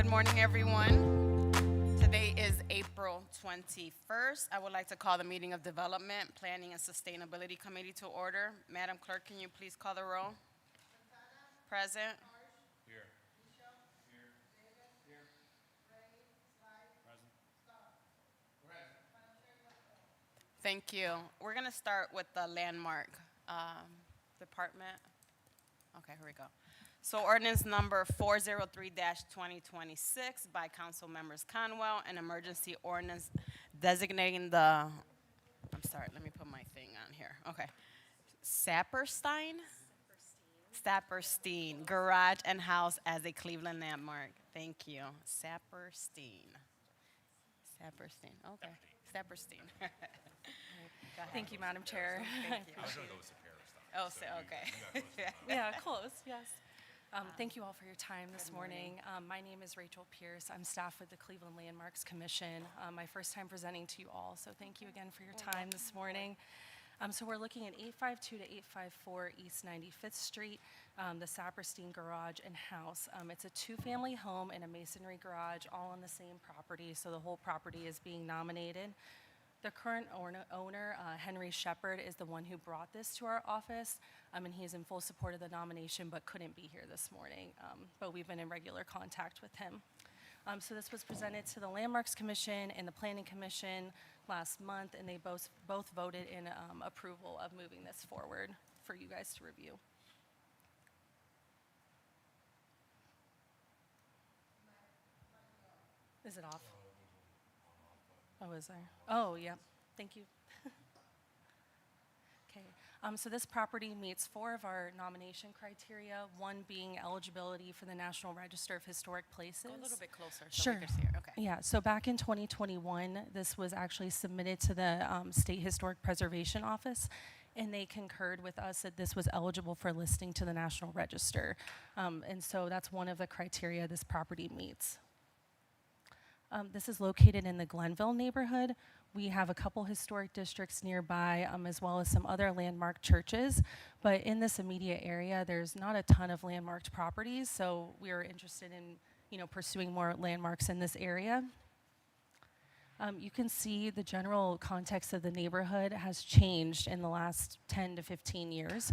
morning, everyone. Today is April 21st. I would like to call the meeting of Development, Planning, and Sustainability Committee to order. Madam Clerk, can you please call the roll? Present. Thank you. We're going to start with the landmark department. Okay, here we go. So ordinance number 403-2026 by Council Members Conwell, an emergency ordinance designating the, I'm sorry, let me put my thing on here. Okay. Saperstein Garage and House as a Cleveland landmark. Thank you. Saperstein. Okay. Saperstein. Thank you, Madam Chair. Thank you. I was going to go with Sapara stuff. Oh, so okay. you got close. Yeah, close, yes. Thank you all for your time this morning. My name is Rachel Pierce. I'm staff with the Cleveland Landmarks Commission. My first time presenting to you all, so thank you again for your time this morning. So we're looking at 852 to 854 East 95th Street, the Saperstein Garage and House. It's a two-family home and a masonry garage, all on the same property, so the whole property is being nominated. The current owner, Henry Shepard, is the one who brought this to our office, and he is in full support of the nomination but couldn't be here this morning, but we've been in regular contact with him. So this was presented to the Landmarks Commission and the Planning Commission last month, and they both voted in approval of moving this forward for you guys to review. Is it off? Oh, is there? Oh, yeah. Thank you. Okay. So this property meets 4 of our nomination criteria, one being eligibility for the National Register of Historic Places. Go a little bit closer so Sure. we can see it. Okay. Yeah, so back in 2021, this was actually submitted to the State Historic Preservation Office, and they concurred with us that this was eligible for listing to the National Register. And so that's one of the criteria this property meets. This is located in the Glenville neighborhood. We have a couple historic districts nearby, as well as some other landmark churches. But in this immediate area, there's not a ton of landmarked properties, so we are interested in, pursuing more landmarks in this area. You can see the general context of the neighborhood has changed in the last 10 to 15 years,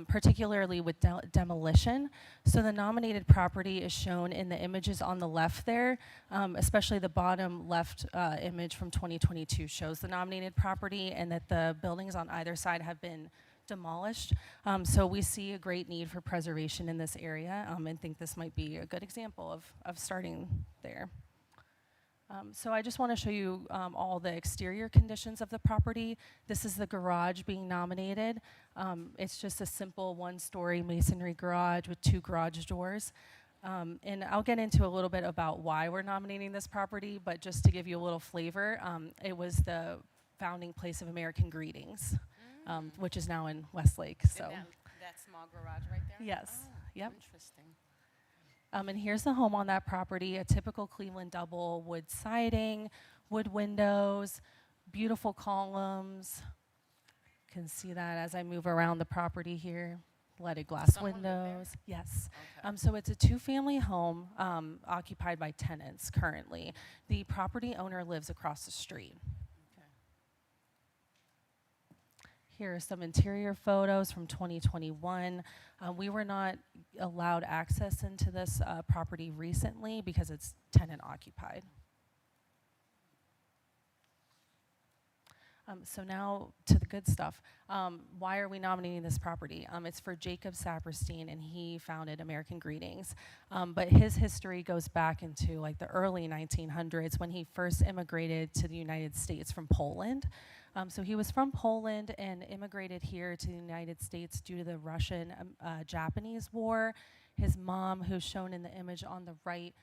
particularly with demolition. So the nominated property is shown in the images on the left there, especially the bottom left image from 2022 shows the nominated property and that the buildings on either side have been demolished. So we see a great need for preservation in this area and think this might be a good example of starting there. So I just want to show you all the exterior conditions of the property. This is the garage being nominated. It's just a simple one-story masonry garage with 2 garage doors. And I'll get into a little bit about why we're nominating this property, but just to give you a little flavor, it was the founding place of American Greetings, which is now in Westlake. So that small garage right there? Yes. Oh, Yep. Interesting. And here's the home on that property, a typical Cleveland double, wood siding, wood windows, beautiful columns. You can see that as I move around the property here. Leaded glass Someone live windows. Yes. Okay. So it's a 2-family home occupied by tenants currently. The property owner lives across the street. Here are some interior photos from 2021. We were not allowed access into this property recently because it's tenant occupied. So now to the good stuff. Why are we nominating this property? It's for Jacob Saperstein, and he founded American Greetings. But his history goes back into like the early 1900s when he first immigrated to the United States from Poland. So he was from Poland and immigrated here to the United States due to the Russian-Japanese War. His mom, who's shown in the image on the right,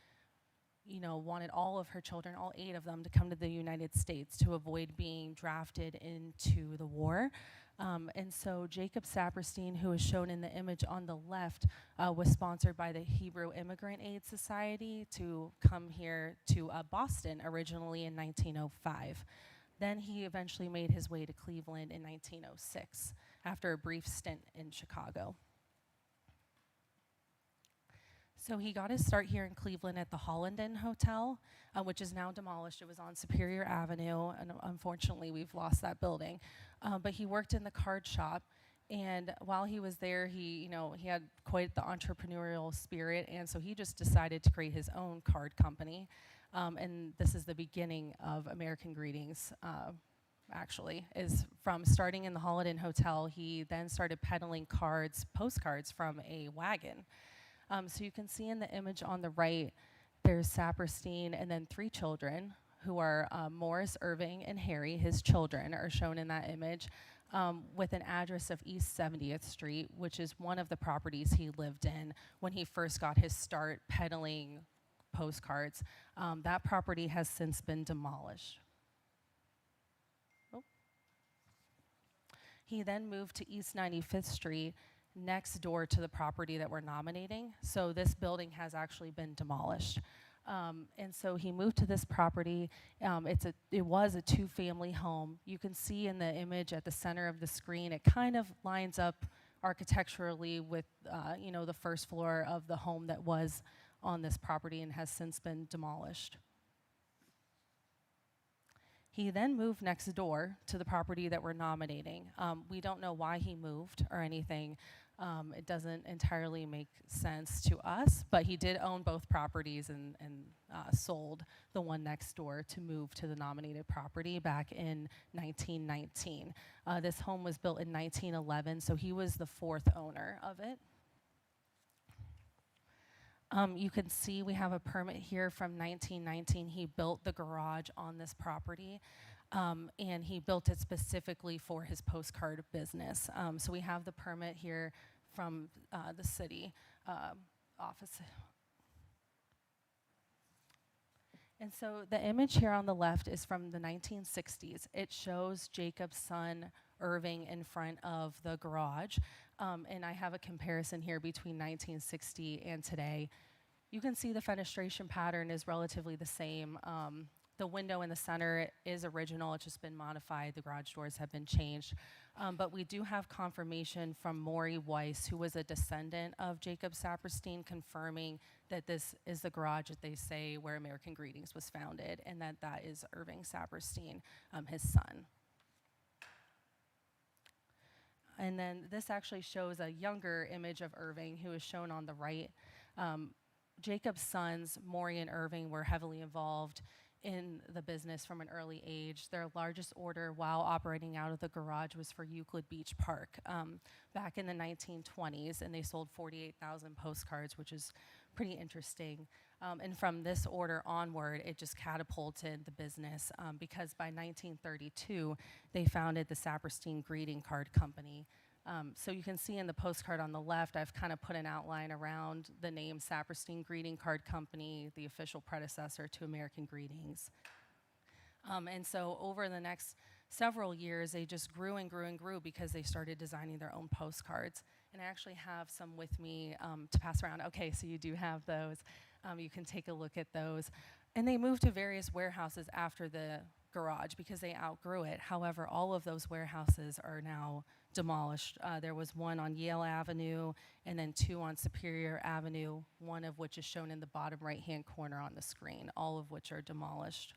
wanted all of her children, all 8 of them, to come to the United States to avoid being drafted into the war. And so Jacob Saperstein, who is shown in the image on the left, was sponsored by the Hebrew Immigrant Aid Society to come here to Boston originally in 1905. Then he eventually made his way to Cleveland in 1906 after a brief stint in Chicago. So he got his start here in Cleveland at the Holland Inn Hotel, which is now demolished. It was on Superior Avenue, and unfortunately, we've lost that building. But he worked in the card shop, and while he was there, he had quite the entrepreneurial spirit, and so he just decided to create his own card company. And this is the beginning of American Greetings. Actually, is from starting in the Holland Inn Hotel. He then started peddling postcards from a wagon. So you can see in the image on the right, there's Saperstein and then 3 children who are Morris, Irving, and Harry. His children are shown in that image with an address of East 70th Street, which is one of the properties he lived in when he first got his start peddling postcards. That property has since been demolished. He then moved to East 95th Street, next door to the property that we're nominating. So this building has actually been demolished. And so he moved to this property. It was a 2-family home. You can see in the image at the center of the screen, it kind of lines up architecturally with, the first floor of the home that was on this property and has since been demolished. He then moved next door to the property that we're nominating. We don't know why he moved or anything. It doesn't entirely make sense to us, but he did own both properties and sold the one next door to move to the nominated property back in 1919. This home was built in 1911, so he was the 4th owner of it. You can see we have a permit here from 1919. He built the garage on this property, and he built it specifically for his postcard business. So we have the permit here from the city office. And so the image here on the left is from the 1960s. It shows Jacob's son, Irving, in front of the garage. And I have a comparison here between 1960 and today. You can see the fenestration pattern is relatively the same. The window in the center is original, it's just been modified. The garage doors have been changed. But we do have confirmation from Maury Weiss, who was a descendant of Jacob Saperstein, confirming that this is the garage that they say where American Greetings was founded, and that is Irving Saperstein, his son. And then this actually shows a younger image of Irving, who is shown on the right. Jacob's sons, Maury and Irving, were heavily involved in the business from an early age. Their largest order while operating out of the garage was for Euclid Beach Park back in the 1920s, and they sold 48,000 postcards, which is pretty interesting. And from this order onward, it just catapulted the business because by 1932, they founded the Saperstein Greeting Card Company. So you can see in the postcard on the left, I've kind of put an outline around the name Saperstein Greeting Card Company, the official predecessor to American Greetings. And so over the next several years, they just grew and grew and grew because they started designing their own postcards. And I actually have some with me to pass around. Okay, so you do have those. You can take a look at those. And they moved to various warehouses after the garage because they outgrew it. However, all of those warehouses are now demolished. There was one on Yale Avenue and then 2 on Superior Avenue, one of which is shown in the bottom right-hand corner on the screen, all of which are demolished.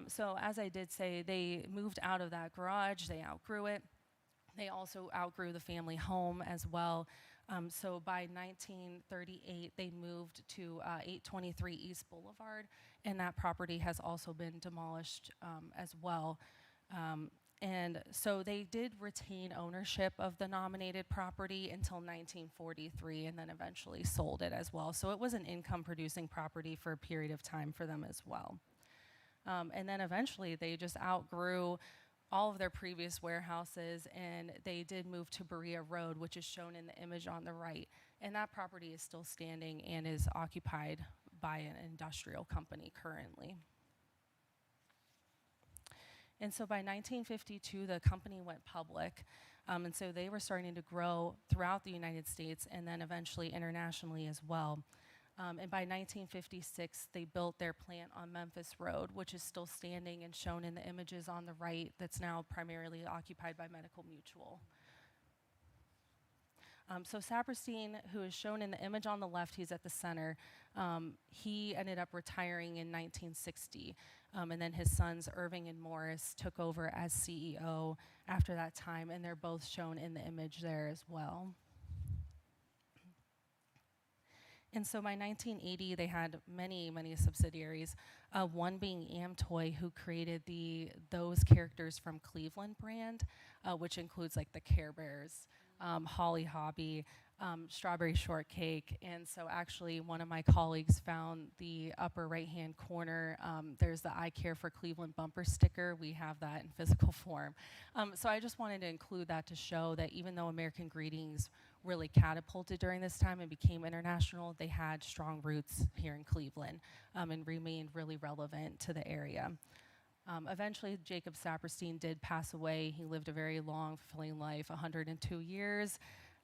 So as I did say, they moved out of that garage, they outgrew it. They also outgrew the family home as well. So by 1938, they moved to 823 East Boulevard, and that property has also been demolished as well. And so they did retain ownership of the nominated property until 1943 and then eventually sold it as well. So it was an income-producing property for a period of time for them as well. And then eventually they just outgrew all of their previous warehouses, and they did move to Berea Road, which is shown in the image on the right. And that property is still standing and is occupied by an industrial company currently. And so by 1952, the company went public, and so they were starting to grow throughout the United States and then eventually internationally as well. And by 1956, they built their plant on Memphis Road, which is still standing and shown in the images on the right, that's now primarily occupied by Medical Mutual. So Saperstein, who is shown in the image on the left, he's at the center. He ended up retiring in 1960, and then his sons Irving and Morris took over as CEO after that time, and they're both shown in the image there as well. And so by 1980, they had many, many subsidiaries, one being Amtoy, who created those characters from Cleveland brand, which includes like the Care Bears, Holly Hobby, Strawberry Shortcake. And so actually one of my colleagues found the upper right-hand corner, there's the I Care for Cleveland bumper sticker. We have that in physical form. So I just wanted to include that to show that even though American Greetings really catapulted during this time and became international, they had strong roots here in Cleveland and remained really relevant to the area. Eventually, Jacob Saperstein did pass away. He lived a very long, fulfilling life, 102 years,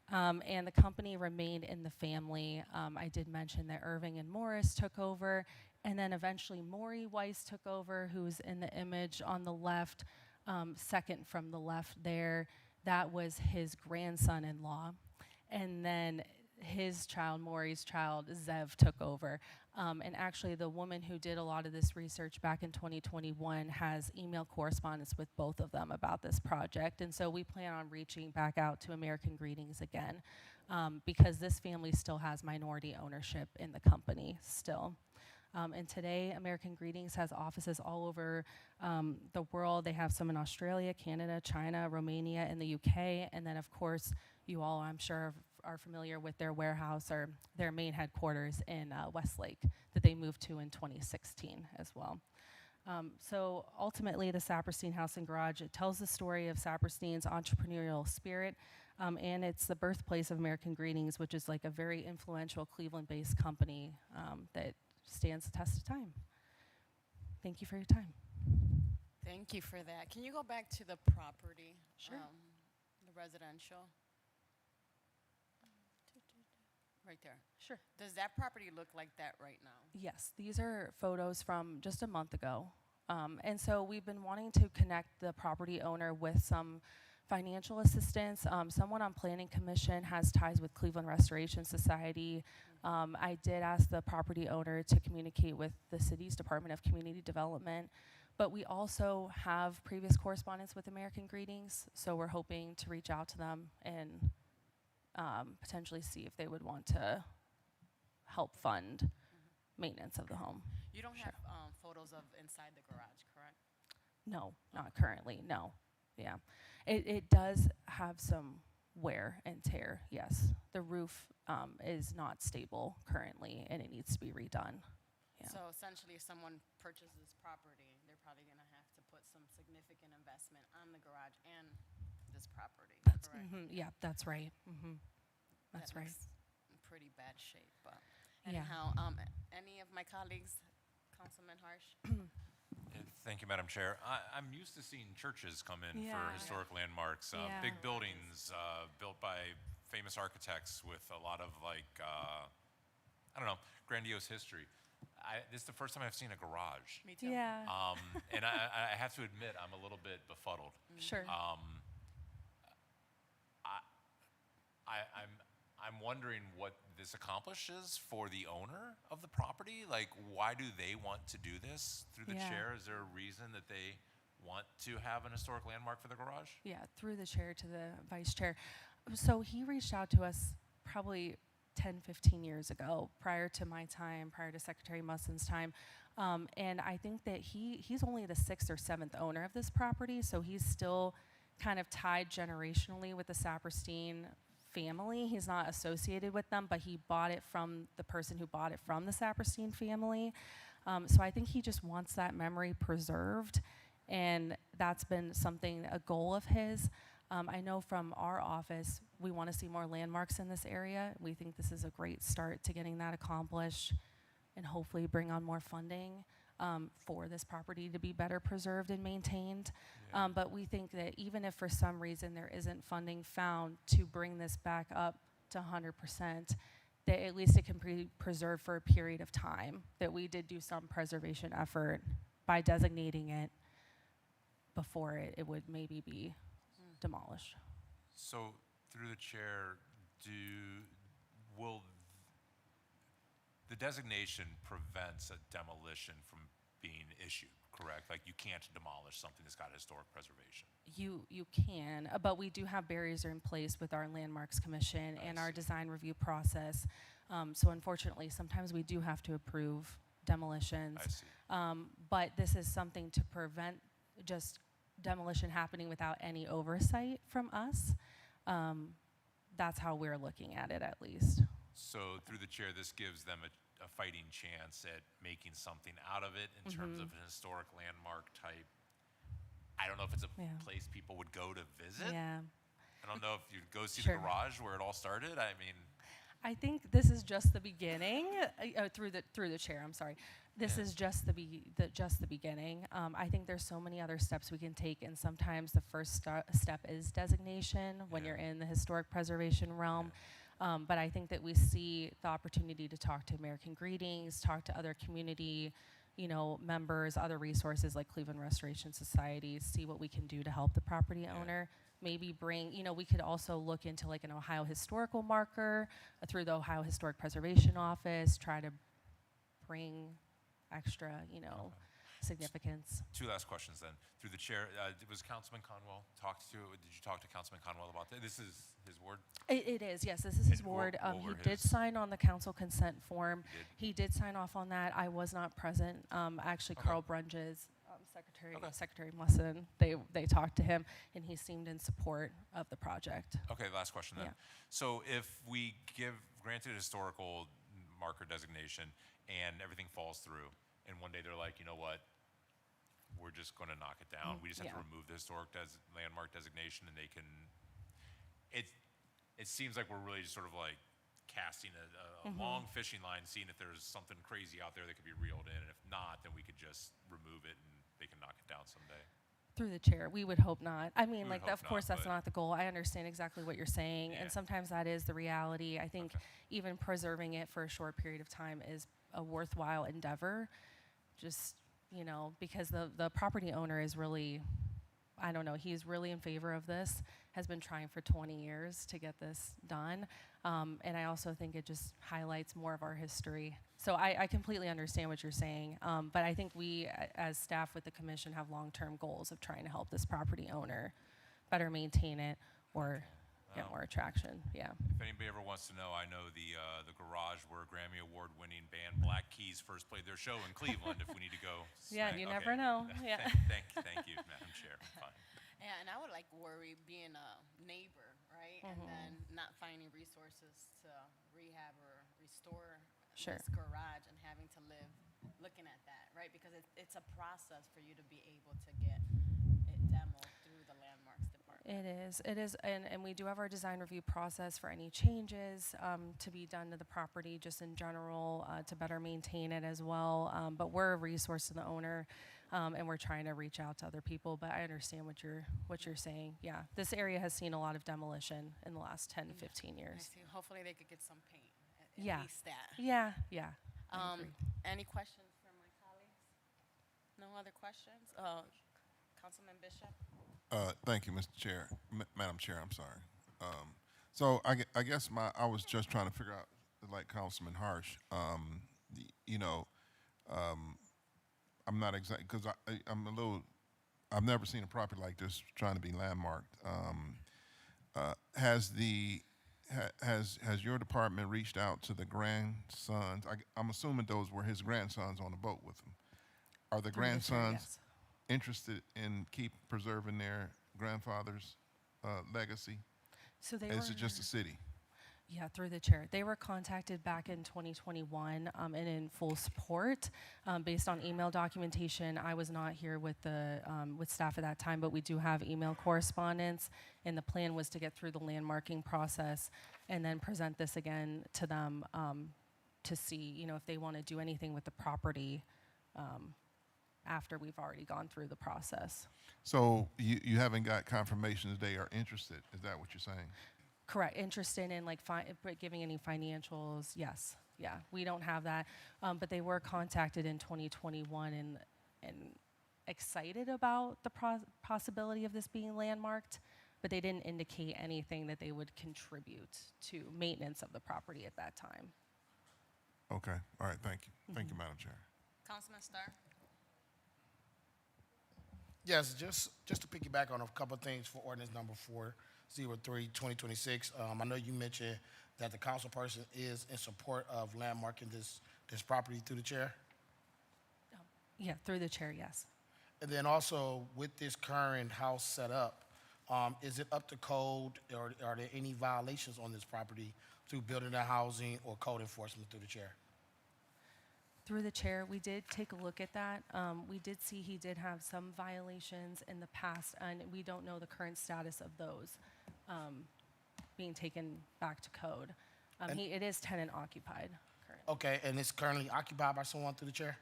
and the company remained in the family. I did mention that Irving and Morris took over, and then eventually Maury Weiss took over, who's in the image on the left, second from the left there. That was his grandson-in-law. And then his child, Maury's child, Zev, took over. And actually, the woman who did a lot of this research back in 2021 has email correspondence with both of them about this project. And so we plan on reaching back out to American Greetings again because this family still has minority ownership in the company still. And today, American Greetings has offices all over the world. They have some in Australia, Canada, China, Romania, and the UK. And then, of course, you all, I'm sure, are familiar with their warehouse or their main headquarters in Westlake that they moved to in 2016 as well. So ultimately, the Saperstein House and Garage, it tells the story of Saperstein's entrepreneurial spirit, and it's the birthplace of American Greetings, which is like a very influential Cleveland-based company that stands the test of time. Thank you for your time. Thank you for that. Can you go back to the property? Sure. The residential? Right there. Sure. Does that property look like that right now? Yes, these are photos from just a month ago. And so we've been wanting to connect the property owner with some financial assistance. Someone on Planning Commission has ties with Cleveland Restoration Society. I did ask the property owner to communicate with the city's Department of Community Development, but we also have previous correspondence with American Greetings, so we're hoping to reach out to them and potentially see if they would want to help fund maintenance of the home. You don't Sure. have photos of inside the garage, correct? No, not currently, no. Yeah. It does have some wear and tear, yes. The roof is not stable currently, and it needs to be redone. Yeah. So essentially, if someone purchases property, they're probably going to have to put some significant investment on the garage and this property, That's, correct? yeah, that's right. That's That right. looks in pretty bad shape, but Yeah. anyhow, any of my colleagues, Councilman Harsh? Thank you, Madam Chair. I'm used to seeing churches come in Yeah. for historic landmarks, Yeah. big buildings built by famous architects with a lot of I don't know, grandiose history. This is the first time I've seen a garage. Me too. Yeah, And I have to admit, I'm a little bit befuddled. sure. I'm wondering what this accomplishes for the owner of the property. Like, why do they want to do this through the Yeah. chair? Is there a reason that they want to have an historic landmark for the garage? Yeah, through the chair to the vice chair. So he reached out to us probably 10, 15 years ago, prior to my time, prior to Secretary Muslin's time. And I think that he's only the 6th or 7th owner of this property, so he's still kind of tied generationally with the Saperstein family. He's not associated with them, but he bought it from the person who bought it from the Saperstein family. So I think he just wants that memory preserved, and that's been something, a goal of his. I know from our office, we want to see more landmarks in this area. We think this is a great start to getting that accomplished and hopefully bring on more funding for this property to be better preserved and maintained. Yeah. But we think that even if for some reason there isn't funding found to bring this back up to 100%, that at least it can be preserved for a period of time, that we did do some preservation effort by designating it before it would maybe be demolished. So, through the chair, will the designation prevents a demolition from being issued, correct? Like you can't demolish something that's got historic preservation. You can, but we do have barriers in place with our Landmarks Commission and our see. design review process. So unfortunately, sometimes we do have to approve demolitions. I see. But this is something to prevent just demolition happening without any oversight from us. That's how we're looking at it, at least. So through the chair, this gives them a fighting chance at making something out of it in terms of an historic landmark type. I don't know if it's a Yeah. place people would go to visit. Yeah. I don't know if you'd go see Sure. the garage where it all started. I mean, I think this is just the beginning. Through the chair, I'm sorry. This Yeah. is just the beginning. I think there's so many other steps we can take, and sometimes the first step is designation when Yeah. you're in the historic preservation realm. But I think that we see the opportunity to talk to American Greetings, talk to other community, members, other resources like Cleveland Restoration Society, see what we can do to help the property owner. Maybe bring, we could also look into like an Ohio historical marker through the Ohio Historic Preservation Office, try to bring extra, significance. two last questions then. Through the chair, was Councilman Conwell did you talk to Councilman Conwell about that? This is his ward? It is, yes, this is his And ward. what He were did his- sign on the council consent form. Did? He did sign off on that. I was not present. Actually, Okay. Carl Brunges, Okay. Secretary Musson, they talked to him, and he seemed in support of the project. Okay, last question then. Yeah. So if we granted a historical marker designation and everything falls through, and one day they're like, you know what, we're just going to knock it down. We just have to Yeah. remove the historic landmark designation, and they can. It seems like we're really just sort of like casting a long fishing line, seeing if there's something crazy out there that could be reeled in, and if not, then we could just remove it and they can knock it down someday. Through the chair, we would hope not. I mean, would like, hope of course, not, that's but- not the goal. I understand exactly what you're saying, Yeah. and sometimes that is the reality. I think Okay. even preserving it for a short period of time is a worthwhile endeavor, just, because the property owner is really, I don't know, he's really in favor of this, has been trying for 20 years to get this done. And I also think it just highlights more of our history. So I completely understand what you're saying. But I think we, as staff with the commission, have long-term goals of trying to help this property owner better maintain it or get Wow. more attraction. Yeah. If anybody ever wants to know, I know the garage where Grammy Award-winning band Black Keys first played their show in Cleveland. If we need to go. Yeah, smack- you okay. never know. Yeah. Thank you, Madam Chair. Fine. Yeah, and I would like worry being a neighbor, right? And then not finding resources to rehab or restore Sure. this garage and having to live looking at that, right? Because it's a process for you to be able to get it demoed through the landmarks department. It is, and we do have our design review process for any changes to be done to the property, just in general, to better maintain it as well. But we're a resource to the owner, and we're trying to reach out to other people. But I understand what you're saying. Yeah, this area has seen a lot of demolition in the last 10 to 15 I years. see. Hopefully they could get some paint. At Yeah. least that. Yeah. I agree. Any questions from my colleagues? No other questions? Councilman Bishop? Thank you, Mr. Chair, Madam Chair. I'm sorry. So I guess I was just trying to figure out, like Councilman Harsh, I'm not exact because I'm a little. I've never seen a property like this trying to be landmarked. Has your department reached out to the grandsons? I'm assuming those were his grandsons on the boat with him. Are the Through the chair, grandsons yes. interested in preserving their grandfather's legacy? So they Is were. it just the city? Yeah, through the chair. They were contacted back in 2021 and in full support based on email documentation. I was not here with with staff at that time, but we do have email correspondence. And the plan was to get through the landmarking process and then present this again to them to see, if they want to do anything with the property after we've already gone through the process. So you haven't got confirmation that they are interested. Is that what you're saying? Correct. Interested in giving any financials? Yes. Yeah. We don't have that, but they were contacted in 2021 and excited about the possibility of this being landmarked. but they didn't indicate anything that they would contribute to maintenance of the property at that time. Okay, all right, thank you. Thank you, Madam Chair. Councilman Starr? Yes, just to piggyback on a couple of things for ordinance number 403, 2026. I know you mentioned that the council person is in support of landmarking this property through the chair. Yeah, through the chair, yes. And then also with this current house set up, is it up to code or are there any violations on this property through building and housing or code enforcement through the chair? Through the chair, we did take a look at that. We did see he did have some violations in the past, and we don't know the current status of those being taken back to code. It is tenant occupied currently. Okay, and it's currently occupied by someone through the chair?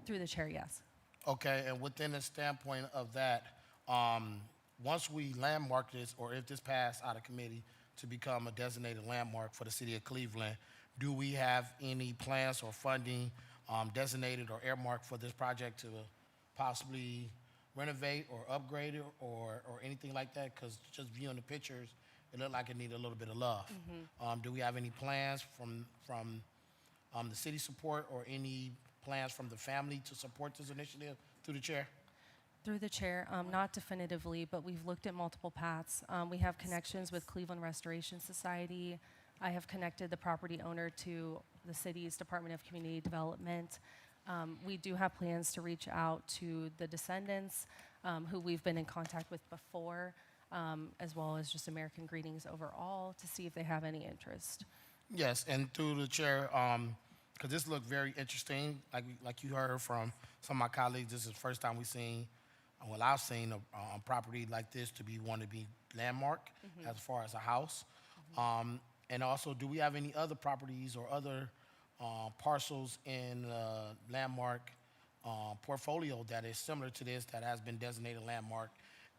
Through the chair, yes. Okay, and within the standpoint of that, once we landmark this, or if this passed out of committee to become a designated landmark for the city of Cleveland, do we have any plans or funding designated or earmarked for this project to possibly renovate or upgrade it or anything like that? Because just viewing the pictures, it looked like it needed a little bit of love. Do we have any plans from the city support or any plans from the family to support this initiative through the chair? Through the chair, not definitively, but we've looked at multiple paths. We have connections with Cleveland Restoration Society. I have connected the property owner to the city's Department of Community Development. We do have plans to reach out to the descendants who we've been in contact with before, as well as just American Greetings overall to see if they have any interest. Yes, and through the chair, because this looked very interesting, like you heard from some of my colleagues, this is the first time I've seen a property like this to be landmark as far as a house. And also, do we have any other properties or other parcels in landmark portfolio that is similar to this that has been designated landmark?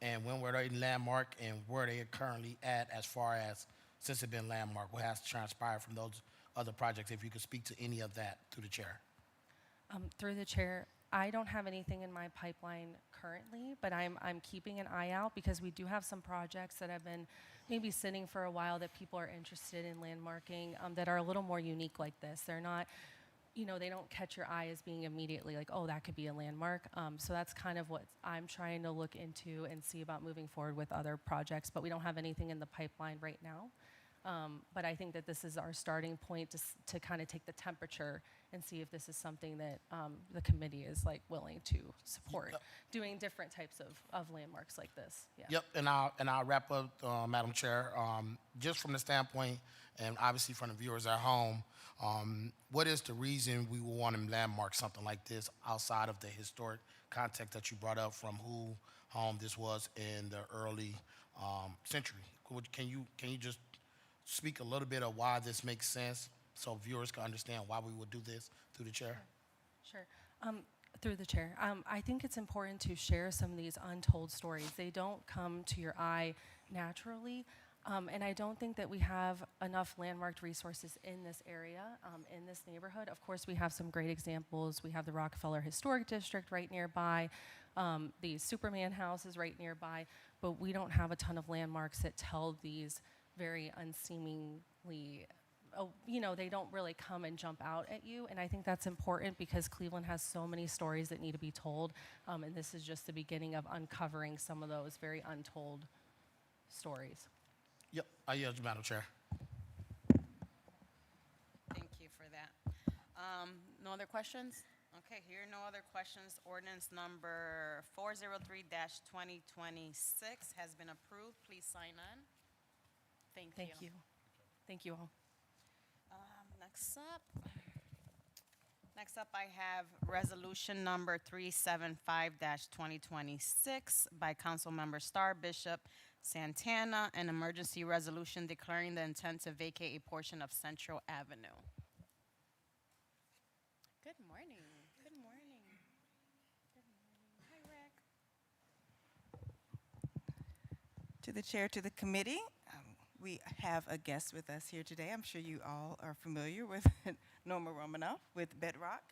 And when were they landmark and where they are currently at as far as since it's been landmark? What has transpired from those other projects? If you could speak to any of that through the chair. Through the chair, I don't have anything in my pipeline currently, but I'm keeping an eye out because we do have some projects that have been maybe sitting for a while that people are interested in landmarking that are a little more unique like this. They're not, they don't catch your eye as being immediately like, oh, that could be a landmark. So that's kind of what I'm trying to look into and see about moving forward with other projects, but we don't have anything in the pipeline right now. But I think that this is our starting point to kind of take the temperature and see if this is something that the committee is willing to support, doing different types of landmarks like this. Yeah. Yep, and I'll wrap up, Madam Chair. Just from the standpoint, and obviously from the viewers at home, what is the reason we would want to landmark something like this outside of the historic context that you brought up from who home this was in the early century? Can you just speak a little bit of why this makes sense so viewers can understand why we would do this through the chair? Sure. Through the chair. I think it's important to share some of these untold stories. They don't come to your eye naturally, and I don't think that we have enough landmarked resources in this area, in this neighborhood. Of course, we have some great examples. We have the Rockefeller Historic District right nearby. The Superman House is right nearby, but we don't have a ton of landmarks that tell these very unseemingly, they don't really come and jump out at you. And I think that's important because Cleveland has so many stories that need to be told. And this is just the beginning of uncovering some of those very untold stories. Yep, I yield, Madam Chair. Thank you for that. No other questions? Okay, here are no other questions. Ordinance number 403-2026 has been approved. Please sign on. Thank you. Thank you. Thank you all. Next up, I have resolution number 375-2026 by Councilmember Starr, Bishop, Santana, an emergency resolution declaring the intent to vacate a portion of Central Avenue. Good morning. Good morning. Good morning. Hi, Rick. To the chair, to the committee, we have a guest with us here today. I'm sure you all are familiar with Norma Romanoff with Bedrock.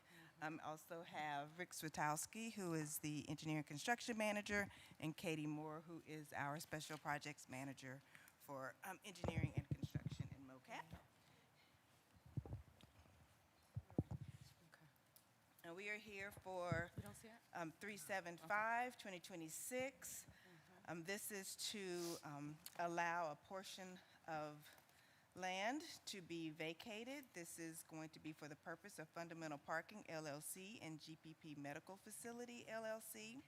Also have Rick Switowski, who is the engineering construction manager, and Katie Moore, who is our special projects manager for engineering and construction in MoCap. And we are here for You don't see it? 375, 2026. This is to allow a portion of land to be vacated. This is going to be for the purpose of Fundamental Parking LLC and GPP Medical Facility LLC.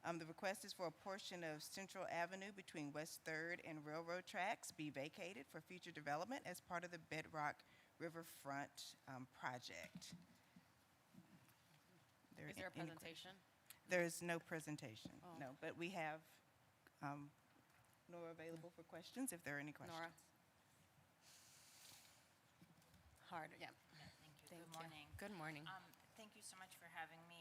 The request is for a portion of Central Avenue between West 3rd and Railroad Tracks be vacated for future development as part of the Bedrock Riverfront project. Is there a any presentation? There is no presentation, Oh. no, but we have Nora available for questions if there are any questions. Nora? Hard, yeah. Thank you. Thank Good you. morning. Good morning. Thank you so much for having me.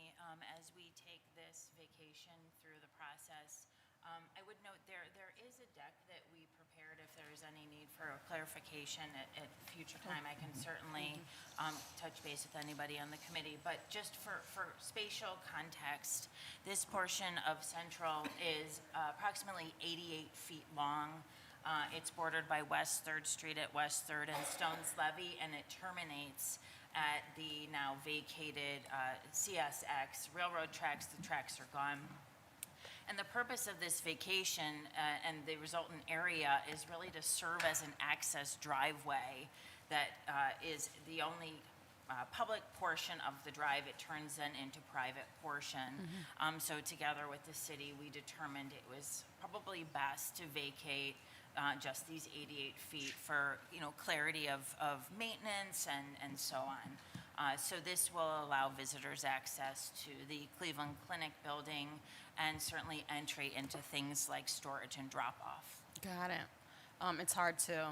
As we take this vacation through the process, I would note there is a deck that we prepared. If there is any need for clarification at future time, I can certainly touch base with anybody on the committee. But just for spatial context, this portion of Central is approximately 88 feet long. It's bordered by West 3rd Street at West 3rd and Stones Levee, and it terminates at the now vacated CSX railroad tracks. The tracks are gone. And the purpose of this vacation and the resultant area is really to serve as an access driveway that is the only public portion of the drive. It turns then into private portion. So together with the city, we determined it was probably best to vacate just these 88 feet for, clarity of maintenance and so on. So this will allow visitors access to the Cleveland Clinic building and certainly entry into things like storage and drop-off. Got it. It's hard to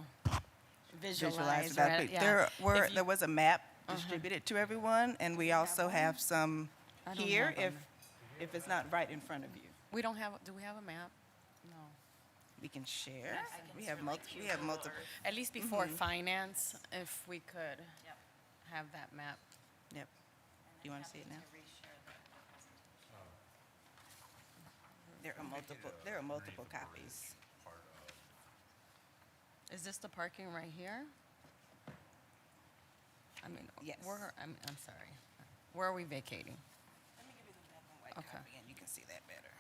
Visualize visualize, without right? pic- Yeah. If you- There was a map distributed to everyone, and we also have some I don't here have 'em. if it's not right in front of you. We don't have, do we have a map? No. We can share. I can We have certainly multiple, we have Google multiple. At least before finance, if we could Yep. have that map. Yep. You want to see it now? There are multiple copies. Is this the parking right here? I mean, Yes. I'm sorry. Where are we vacating? Let me give you the black and white Okay. copy, and you can see that better.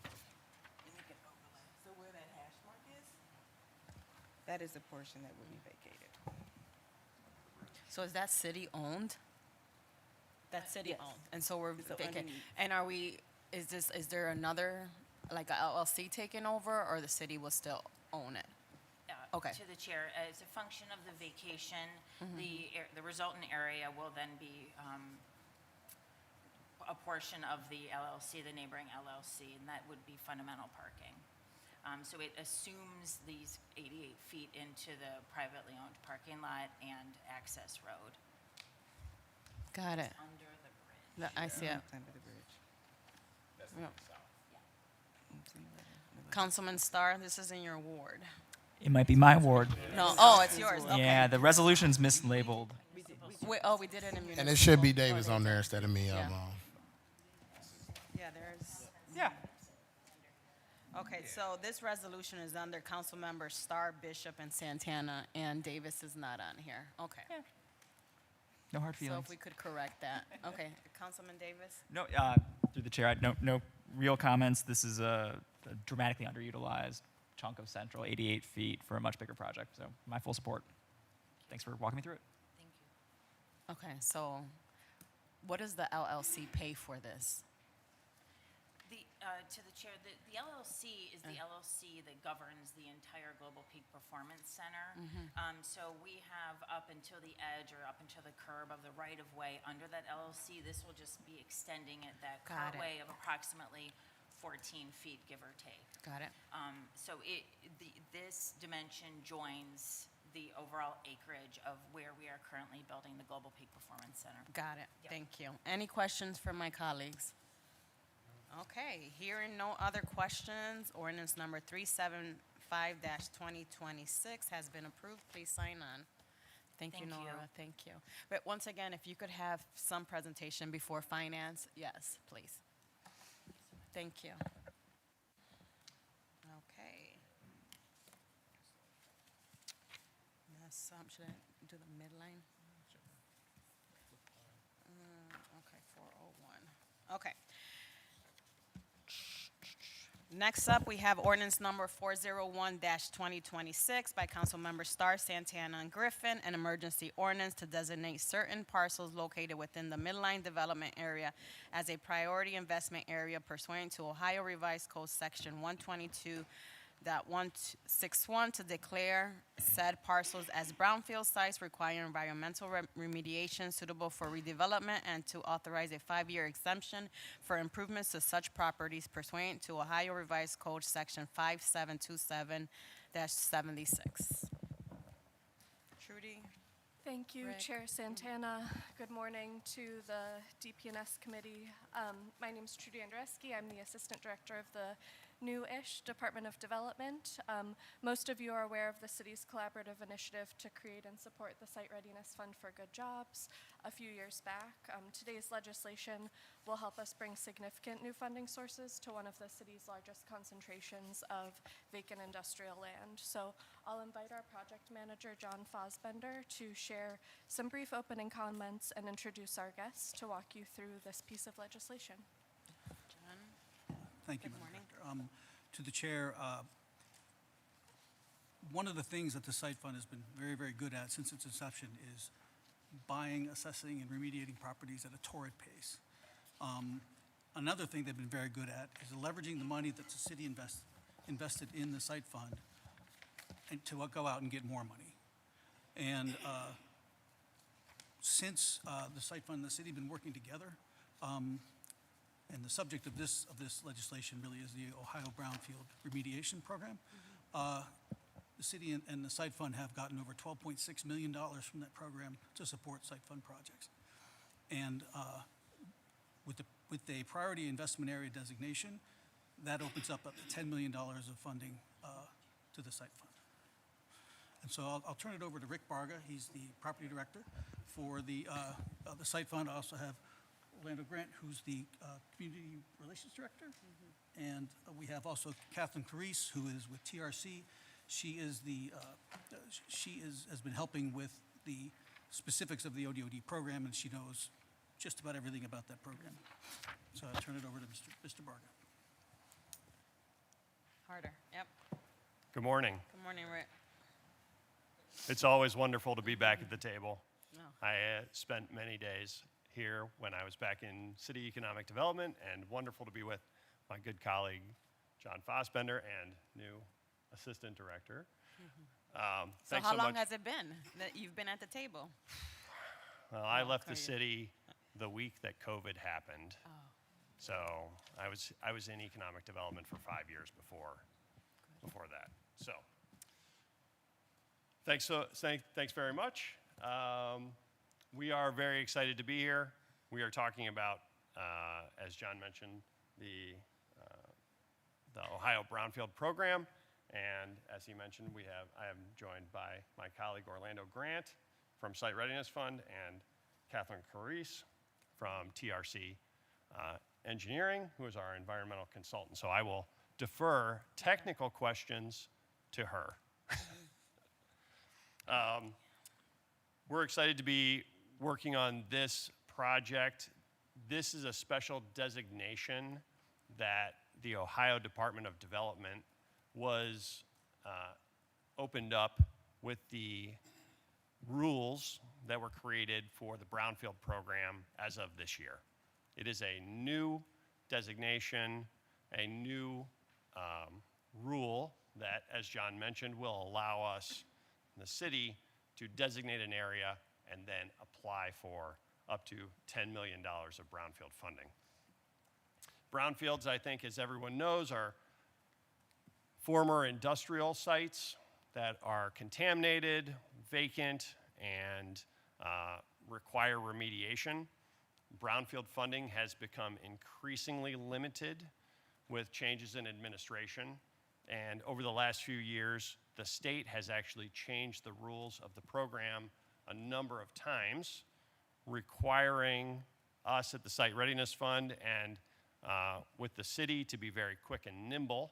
And you can overlay. So where that hash mark is, that is a portion that will be vacated. So is that city-owned? That's Yes. city-owned, and so we're So vacating. underneath. And is there another, like a LLC taking over, or the city will still own it? Okay. To the chair, as a function of the vacation, the resultant area will then be a portion of the LLC, the neighboring LLC, and that would be Fundamental Parking. So it assumes these 88 feet into the privately owned parking lot and access road Got it. under the bridge. I see it. Under the bridge. Yep. It's in the- Councilman Starr, this is in your ward. It might be my ward. No, oh, it's yours, okay. Yeah, the resolution's mislabeled. We did it in municipal. And it should be Davis on there instead of me. Yeah. Yeah, there's, Yeah. Okay, so this resolution is under council members Starr, Bishop, and Santana, and Davis is not on here. Okay. No hard So feelings. if we could correct that. Okay, Councilman Davis? No, through the chair, no real comments. This is a dramatically underutilized chunk of Central, 88 feet for a much bigger project. So my full support. Thanks for walking me through it. Thank you. Okay, so what does the LLC pay for this? To the chair, the LLC is the LLC that governs the entire Global Peak Performance Center. So we have up until the edge or up until the curb of the right-of-way under that LLC. This will just be extending it that Got it. cartway of approximately 14 feet, give or take. Got it. So this dimension joins the overall acreage of where we are currently building the Global Peak Performance Center. Got it. Yep. Thank you. Any questions from my colleagues? Okay, hearing no other questions, ordinance number 375-2026 has been approved. Please sign on. Thank you, Thank you. Nora. Thank you. But once again, if you could have some presentation before finance, yes, please. Thank you. Okay. Yes, should I do the midline? Okay, 401. Okay. Next up, we have ordinance number 401-2026 by Councilmember Starr, Santana, and Griffin, an emergency ordinance to designate certain parcels located within the Midline Development Area as a priority investment area pursuant to Ohio Revised Code Section 122.161 to declare said parcels as brownfield sites requiring environmental remediation suitable for redevelopment and to authorize a 5-year exemption for improvements to such properties pursuant to Ohio Revised Code Section 5727-76. Trudy? Thank you, Rick. Chair Santana. Good morning to the DPNS committee. My name is Trudy Andreski. I'm the Assistant Director of the new-ish Department of Development. Most of you are aware of the city's collaborative initiative to create and support the Site Readiness Fund for Good Jobs a few years back. Today's legislation will help us bring significant new funding sources to one of the city's largest concentrations of vacant industrial land. So I'll invite our project manager, John Fosbender, to share some brief opening comments and introduce our guests to walk you through this piece of legislation. John? Thank you, Good Madam morning. Director. To the chair, one of the things that the Site Fund has been very, very good at since its inception is buying, assessing, and remediating properties at a torrid pace. Another thing they've been very good at is leveraging the money that the city invested in the Site Fund and to go out and get more money. And since the Site Fund and the city have been working together, and the subject of this legislation really is the Ohio Brownfield Remediation Program. The city and the Site Fund have gotten over $12.6 million from that program to support Site Fund projects. And with a priority investment area designation, that opens up to $10 million of funding to the Site Fund. And so I'll turn it over to Rick Barga. He's the property director for the Site Fund. I also have Orlando Grant, who's the Community Relations Director. And we have also Kathleen Carice, who is with TRC. She is has been helping with the specifics of the ODOD program, and she knows just about everything about that program. So I'll turn it over to Mr. Barga. Harder. Yep. Good morning. Good morning, Rick. It's always wonderful to be back at the table. No. I spent many days here when I was back in City Economic Development, and wonderful to be with my good colleague, John Fosbender, and new Assistant Director. So Thanks how so long much. has it been that you've been at the table? Well, I left the okay. city the week that COVID happened. Oh. So I was in economic development for 5 years before that. So thanks very much. We are very excited to be here. We are talking about, as John mentioned, the Ohio Brownfield Program, and as he mentioned, I am joined by my colleague Orlando Grant from Site Readiness Fund and Kathleen Carice from TRC Engineering, who is our environmental consultant. So I will defer technical questions to her. We're excited to be working on this project. This is a special designation that the Ohio Department of Development was opened up with the rules that were created for the Brownfield program as of this year. It is a new designation, a new rule that, as John mentioned, will allow us, the city, to designate an area and then apply for up to $10 million of brownfield funding. Brownfields, I think, as everyone knows, are former industrial sites that are contaminated, vacant, and require remediation. Brownfield funding has become increasingly limited with changes in administration. And over the last few years, the state has actually changed the rules of the program a number of times, requiring us at the Site Readiness Fund and with the city to be very quick and nimble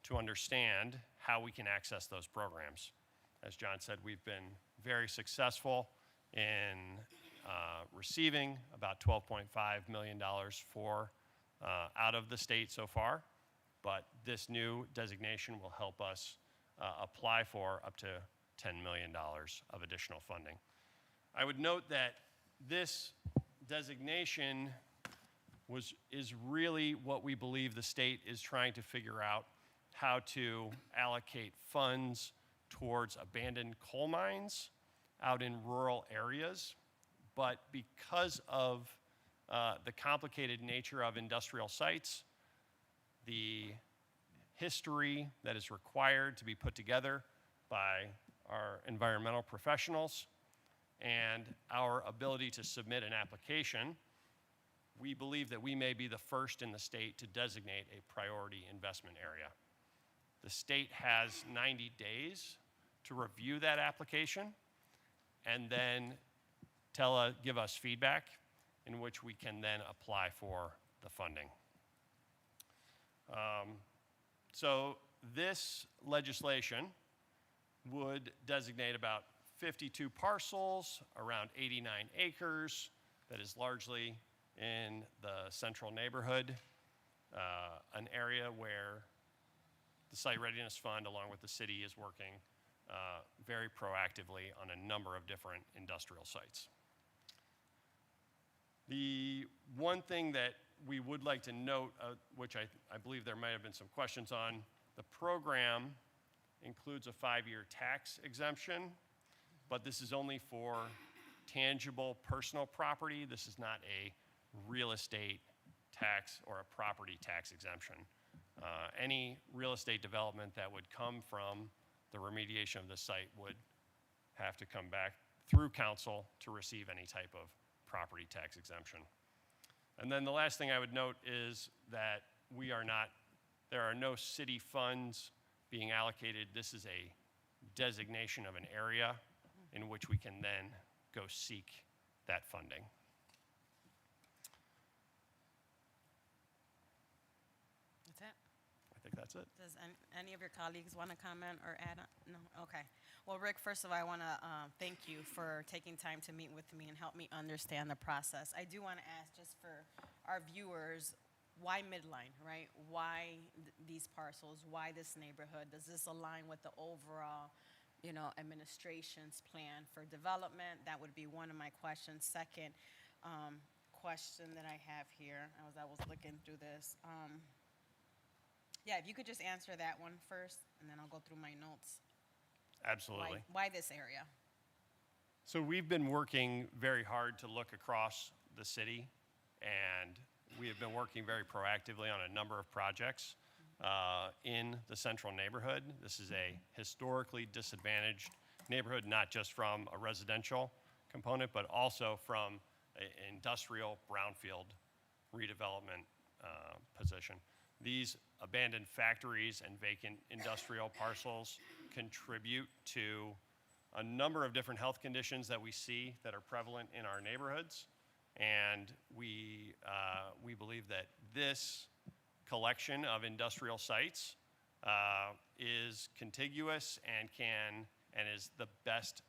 to understand how we can access those programs. As John said, we've been very successful in receiving about $12.5 million for out of the state so far, but this new designation will help us apply for up to $10 million of additional funding. I would note that this designation is really what we believe the state is trying to figure out how to allocate funds towards abandoned coal mines out in rural areas. But because of the complicated nature of industrial sites, the history that is required to be put together by our environmental professionals, and our ability to submit an application, we believe that we may be the first in the state to designate a priority investment area. The state has 90 days to review that application and then give us feedback in which we can then apply for the funding. So this legislation would designate about 52 parcels, around 89 acres, that is largely in the central neighborhood, an area where the Site Readiness Fund, along with the city, is working very proactively on a number of different industrial sites. The one thing that we would like to note, which I believe there might have been some questions on, the program includes a 5-year tax exemption, but this is only for tangible personal property. This is not a real estate tax or a property tax exemption. Any real estate development that would come from the remediation of the site would have to come back through council to receive any type of property tax exemption. And then the last thing I would note is that there are no city funds being allocated. This is a designation of an area in which we can then go seek that funding. That's it? I think that's it. Does any of your colleagues want to comment or add on? No? Okay. Well, Rick, first of all, I want to thank you for taking time to meet with me and help me understand the process. I do want to ask, just for our viewers, why Midline, right? Why these parcels? Why this neighborhood? Does this align with the overall, administration's plan for development? That would be one of my questions. Second question that I have here, as I was looking through this. Yeah, if you could just answer that one first, and then I'll go through my notes. Absolutely. Why this area? So we've been working very hard to look across the city, and we have been working very proactively on a number of projects in the central neighborhood. This is a historically disadvantaged neighborhood, not just from a residential component, but also from an industrial brownfield redevelopment position. These abandoned factories and vacant industrial parcels contribute to a number of different health conditions that we see that are prevalent in our neighborhoods. And we believe that this collection of industrial sites is contiguous and is the best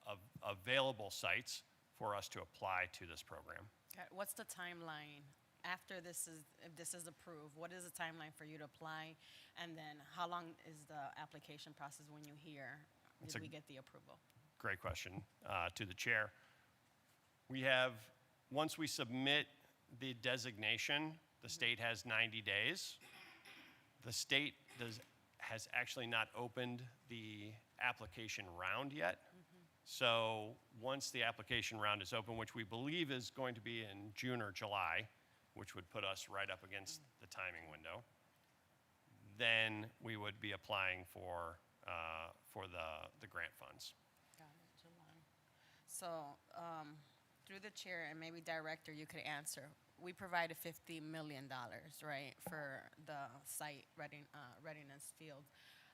of available sites for us to apply to this program. Okay, what's the timeline after if this is approved? What is the timeline for you to apply? And then how long is the application process when you hear, did we get the approval? Great question to the chair. We have, once we submit the designation, the state has 90 days. The state has actually not opened the application round yet. So once the application round is open, which we believe is going to be in June or July, which would put us right up against the timing window, then we would be applying for the grant funds. Got it, July. So through the chair and maybe director, you could answer. We provided $50 million, right, for the site readiness field.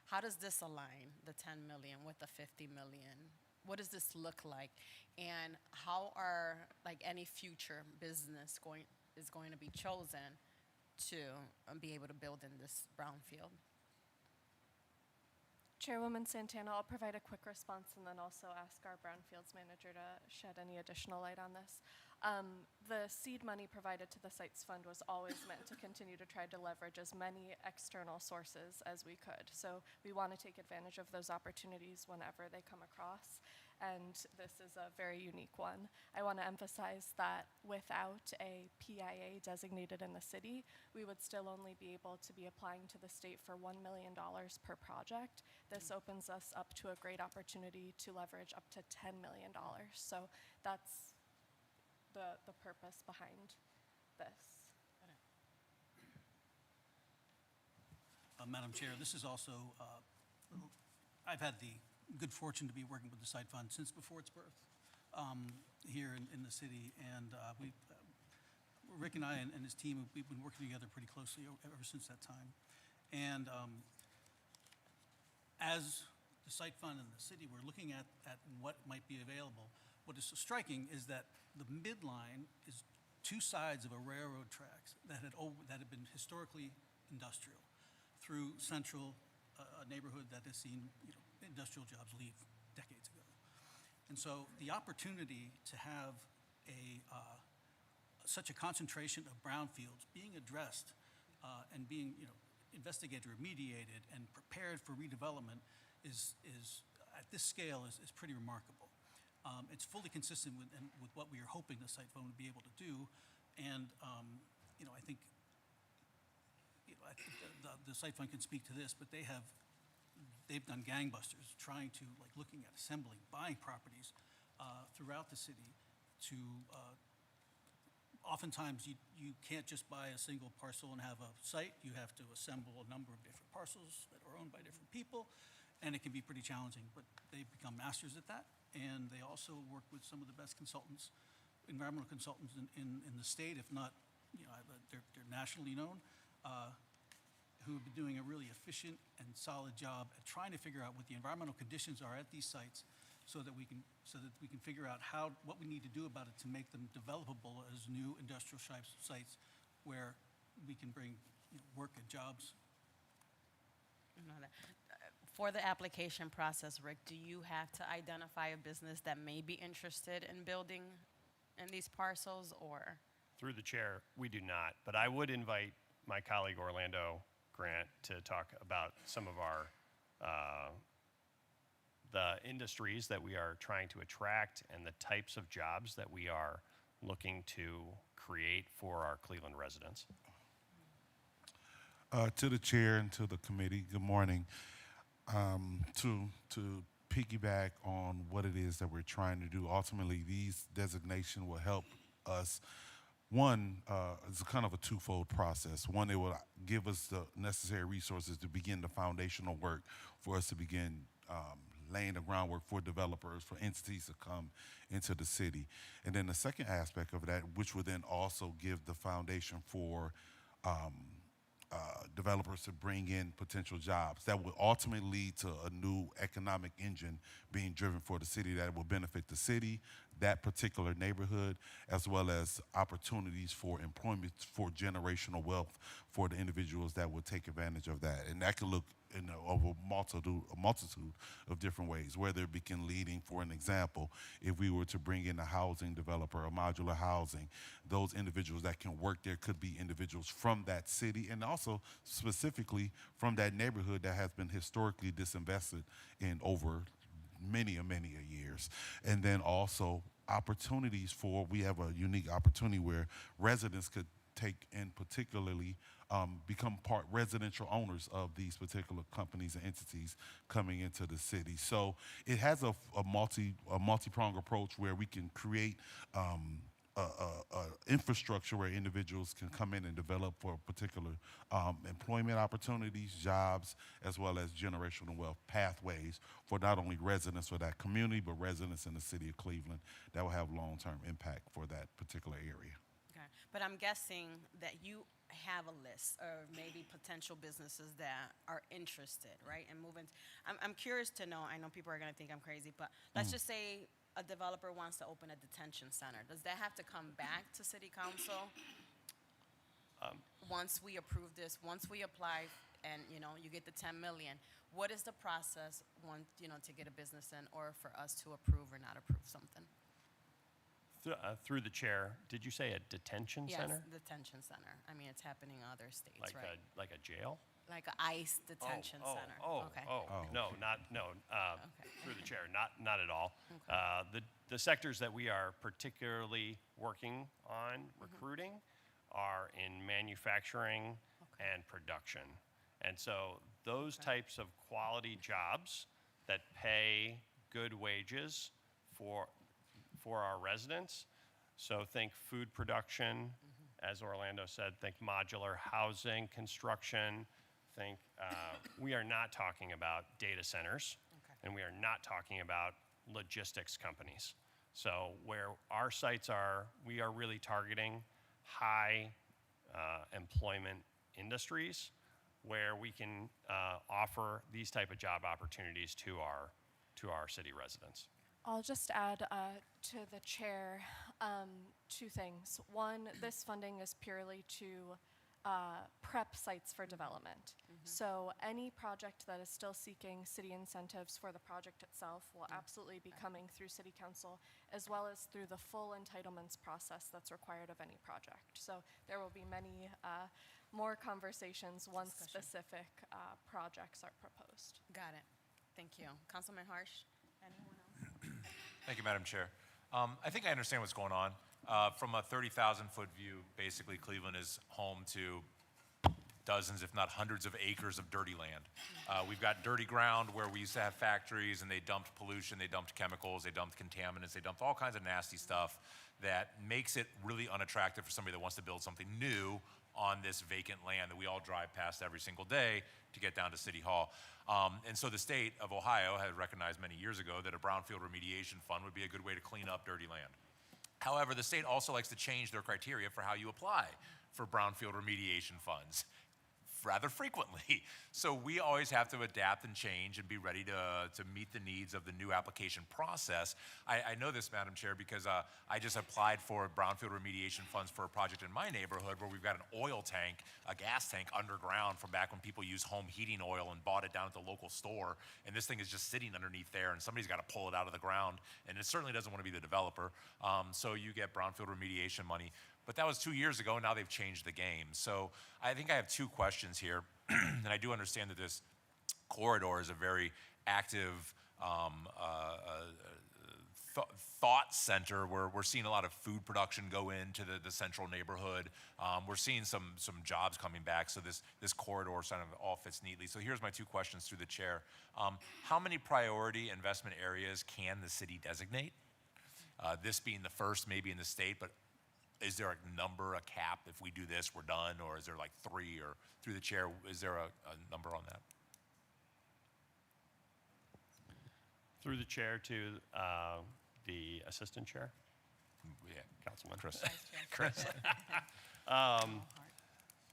How does this align, the 10 million with the 50 million? what does this look like? And how are, like, any future business is going to be chosen to be able to build in this brownfield? Chairwoman Santana, I'll provide a quick response and then also ask our Brownfields manager to shed any additional light on this. The seed money provided to the Sites Fund was always meant to continue to try to leverage as many external sources as we could. So we want to take advantage of those opportunities whenever they come across, and this is a very unique one. I want to emphasize that without a PIA designated in the city, we would still only be able to be applying to the state for $1 million per project. This opens us up to a great opportunity to leverage up to $10 million. So that's the purpose behind this. Madam Chair, this is also, I've had the good fortune to be working with the Site Fund since before its birth here in the city. And Rick and I and his team, we've been working together pretty closely ever since that time. And as the Site Fund and the city were looking at what might be available, what is so striking is that the midline is two sides of a railroad tracks that had been historically industrial through central, a neighborhood that has seen industrial jobs leave decades ago. And so the opportunity to have such a concentration of brownfields being addressed and being investigated, remediated, and prepared for redevelopment is at this scale is pretty remarkable. It's fully consistent with what we are hoping the Site Fund would be able to do, and I think the Site Fund can speak to this, but they've done gangbusters trying to looking at assembling, buying properties throughout the city to. Oftentimes, you can't just buy a single parcel and have a site. You have to assemble a number of different parcels that are owned by different people, and it can be pretty challenging. But they've become masters at that, and they also work with some of the best consultants, environmental consultants in the state, if not, they're nationally known, who have been doing a really efficient and solid job at trying to figure out what the environmental conditions are at these sites, so that we can figure out what we need to do about it to make them developable as new industrial sites where we can bring work and jobs. For the application process, Rick, do you have to identify a business that may be interested in building in these parcels, or? Through the chair, we do not. But I would invite my colleague Orlando Grant to talk about some of our the industries that we are trying to attract and the types of jobs that we are looking to create for our Cleveland residents. To the chair and to the committee, good morning. To piggyback on what it is that we're trying to do, ultimately these designation will help us. One, it's kind of a twofold process. One, it will give us the necessary resources to begin the foundational work for us to begin laying the groundwork for developers, for entities to come into the city. And then the second aspect of that, which will then also give the foundation for developers to bring in potential jobs that will ultimately lead to a new economic engine being driven for the city that will benefit the city, that particular neighborhood, as well as opportunities for employment, for generational wealth for the individuals that will take advantage of that. And that could look in a multitude of different ways, whether it begin leading, for an example, if we were to bring in a housing developer, a modular housing, those individuals that can work there could be individuals from that city and also specifically from that neighborhood that has been historically disinvested in over many years. And then also opportunities we have a unique opportunity where residents could take and particularly become part residential owners of these particular companies and entities coming into the city. So it has a multi-pronged approach where we can create infrastructure where individuals can come in and develop for particular employment opportunities, jobs, as well as generational wealth pathways for not only residents of that community, but residents in the city of Cleveland that will have long-term impact for that particular area. Okay. But I'm guessing that you have a list or maybe potential businesses that are interested, right, and moving. I'm curious to know, I know people are gonna think I'm crazy, but let's just say a developer wants to open a detention center. Does that have to come back to city council? Once we approve this, once we apply and, you know, you get the 10 million, what is the process to get a business in or for us to approve or not approve something? Through the chair, did you say a detention center? Yes, detention center. I mean, it's happening in other states, Like right? like a jail? Like a ICE detention center. Okay. No, through the chair, not at all. The sectors that we are particularly working on recruiting are in manufacturing and production. And so those types of quality jobs that pay good wages for our residents. So think food production, as Orlando said, think modular housing, construction, think, we are not talking about data centers, and we are not talking about logistics companies. So where our sites are, we are really targeting high employment industries where we can offer these type of job opportunities to our city residents. I'll just add to the chair two things. One, this funding is purely to prep sites for development. So any project that is still seeking city incentives for the project itself will absolutely be coming through city council, as well as through the full entitlements process that's required of any project. So there will be many more conversations once specific projects are proposed. Got it. Thank you. Councilman Harsh, anyone else? Thank you, Madam Chair. I think I understand what's going on. From a 30,000-foot view, basically Cleveland is home to dozens, if not hundreds of acres of dirty land. We've got dirty ground where we used to have factories and they dumped pollution, they dumped chemicals, they dumped contaminants, they dumped all kinds of nasty stuff that makes it really unattractive for somebody that wants to build something new on this vacant land that we all drive past every single day to get down to City Hall. And so the state of Ohio had recognized many years ago that a brownfield remediation fund would be a good way to clean up dirty land. However, the state also likes to change their criteria for how you apply for brownfield remediation funds rather frequently. So we always have to adapt and change and be ready to meet the needs of the new application process. I know this, Madam Chair, because I just applied for brownfield remediation funds for a project in my neighborhood where we've got an oil tank, a gas tank underground from back when people used home heating oil and bought it down at the local store. And this thing is just sitting underneath there and somebody's got to pull it out of the ground. And it certainly doesn't want to be the developer. So you get brownfield remediation money. But that was 2 years ago, and now they've changed the game. So I think I have two questions here, and I do understand that this corridor is a very active thought center where we're seeing a lot of food production go into the central neighborhood. We're seeing some jobs coming back, so this corridor kind of all fits neatly. So here's my two questions through the chair. How many priority investment areas can the city designate? This being the first maybe in the state, but is there a number, a cap? If we do this, we're done, or is there like 3? Or through the chair, is there a number on that? Through the chair to the assistant chair, Yeah, Councilman. Chris. Chris.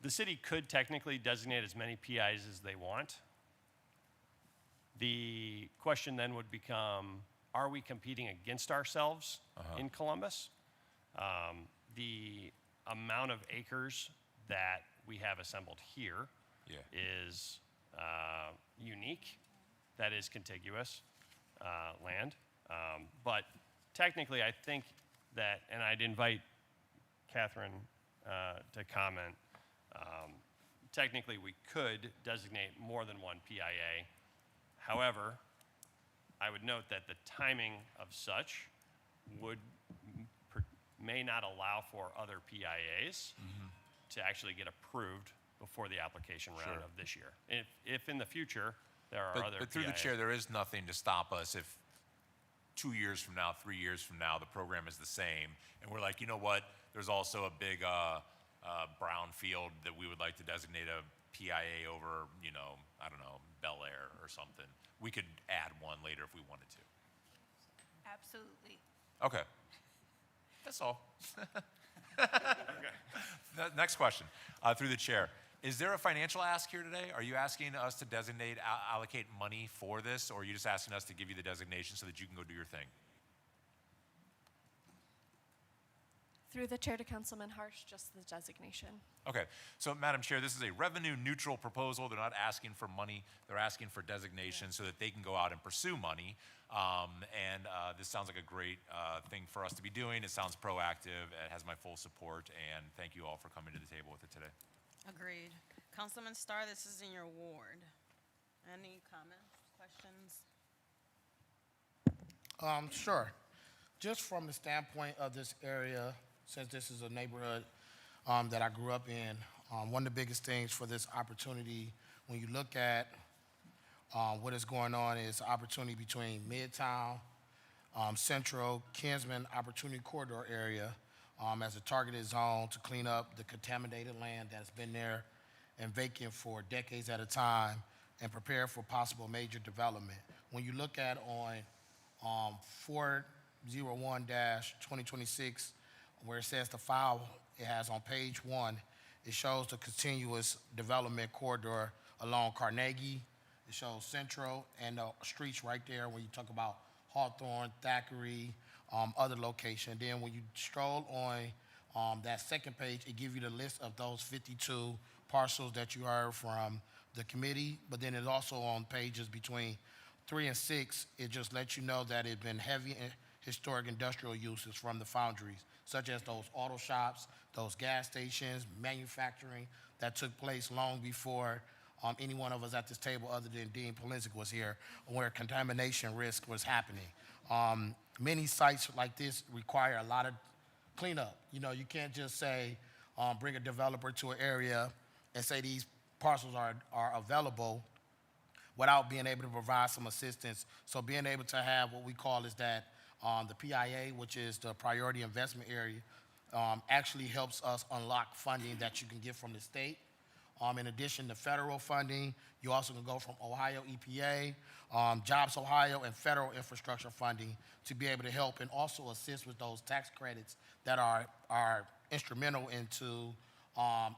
The city could technically designate as many PIs as they want. The question then would become, are we competing against ourselves in Columbus? The amount of acres that we have assembled here is unique. That is contiguous land. But technically, I think that, and I'd invite Catherine to comment, technically we could designate more than one PIA. However, I would note that the timing of such may not allow for other PIAs to actually get approved before the application round of this year. If in the future there are other But through the PIAs. chair, there is nothing to stop us if 2 years from now, 3 years from now, the program is the same, and we're like, you know what, there's also a big brownfield that we would like to designate a PIA over, you know, I don't know, Bel Air or something. We could add one later if we wanted to. Absolutely. Okay. That's all. Next question, through the chair. Is there a financial ask here today? Are you asking us to designate, allocate money for this, or are you just asking us to give you the designation so that you can go do your thing? Through the chair to Councilman Harsh, just the designation. Okay, so Madam Chair, this is a revenue neutral proposal. They're not asking for money. They're asking for designation so that they can go out and pursue money. This sounds like a great thing for us to be doing. It sounds proactive. It has my full support, and thank you all for coming to the table with it today. Agreed. Councilman Starr, this is in your ward. Any comments, questions? Sure. Just from the standpoint of this area, since this is a neighborhood that I grew up in, one of the biggest things for this opportunity, when you look at what is going on, is opportunity between Midtown, Central, Kinsman Opportunity Corridor area as a targeted zone to clean up the contaminated land that's been there and vacant for decades at a time and prepare for possible major development. When you look at on 401-2026, where it says the file, it has on page 1, it shows the continuous development corridor along Carnegie. It shows Central and the streets right there when you talk about Hawthorne, Thackeray, other location. Then when you stroll on that second page, it gives you the list of those 52 parcels that you heard from the committee. But then it's also on pages between 3 and 6, it just lets you know that it's been heavy historic industrial uses from the foundries, such as those auto shops, those gas stations, manufacturing that took place long before any one of us at this table other than Dean Polizek was here, where contamination risk was happening. Many sites like this require a lot of cleanup. You know, you can't just say, bring a developer to an area and say these parcels are available without being able to provide some assistance. So being able to have what we call is that the PIA, which is the Priority Investment Area, actually helps us unlock funding that you can get from the state. In addition to federal funding, you also can go from Ohio EPA, Jobs Ohio, and federal infrastructure funding to be able to help and also assist with those tax credits that are instrumental into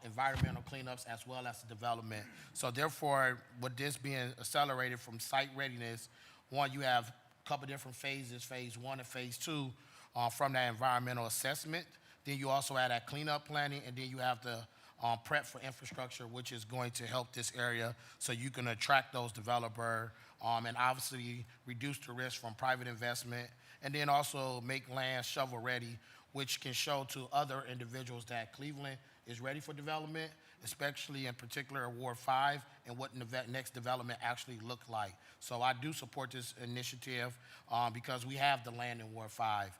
environmental cleanups as well as the development. So therefore, with this being accelerated from site readiness, one, you have a couple different phases, phase 1 and phase 2, from that environmental assessment. Then you also have that cleanup planning, and then you have the prep for infrastructure, which is going to help this area so you can attract those developers and obviously reduce the risk from private investment, and then also make land shovel ready, which can show to other individuals that Cleveland is ready for development, especially in particular Ward 5 and what the next development actually look like. So I do support this initiative because we have the land in Ward 5.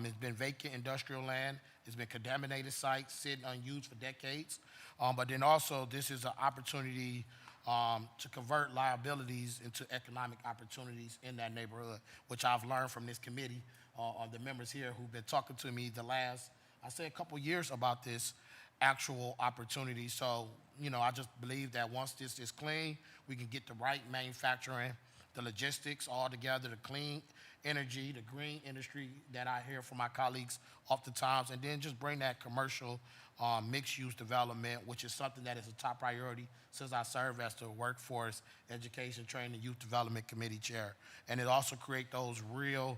It's been vacant industrial land. It's been contaminated sites sitting unused for decades. But then also this is an opportunity to convert liabilities into economic opportunities in that neighborhood, which I've learned from this committee, the members here who've been talking to me the last, I say, a couple years about this actual opportunity. So, you know, I just believe that once this is clean, we can get the right manufacturing, the logistics all together, the clean energy, the green industry that I hear from my colleagues oftentimes, and then just bring that commercial mixed-use development, which is something that is a top priority since I serve as the Workforce Education, Training, and Youth Development Committee Chair. And it also create those real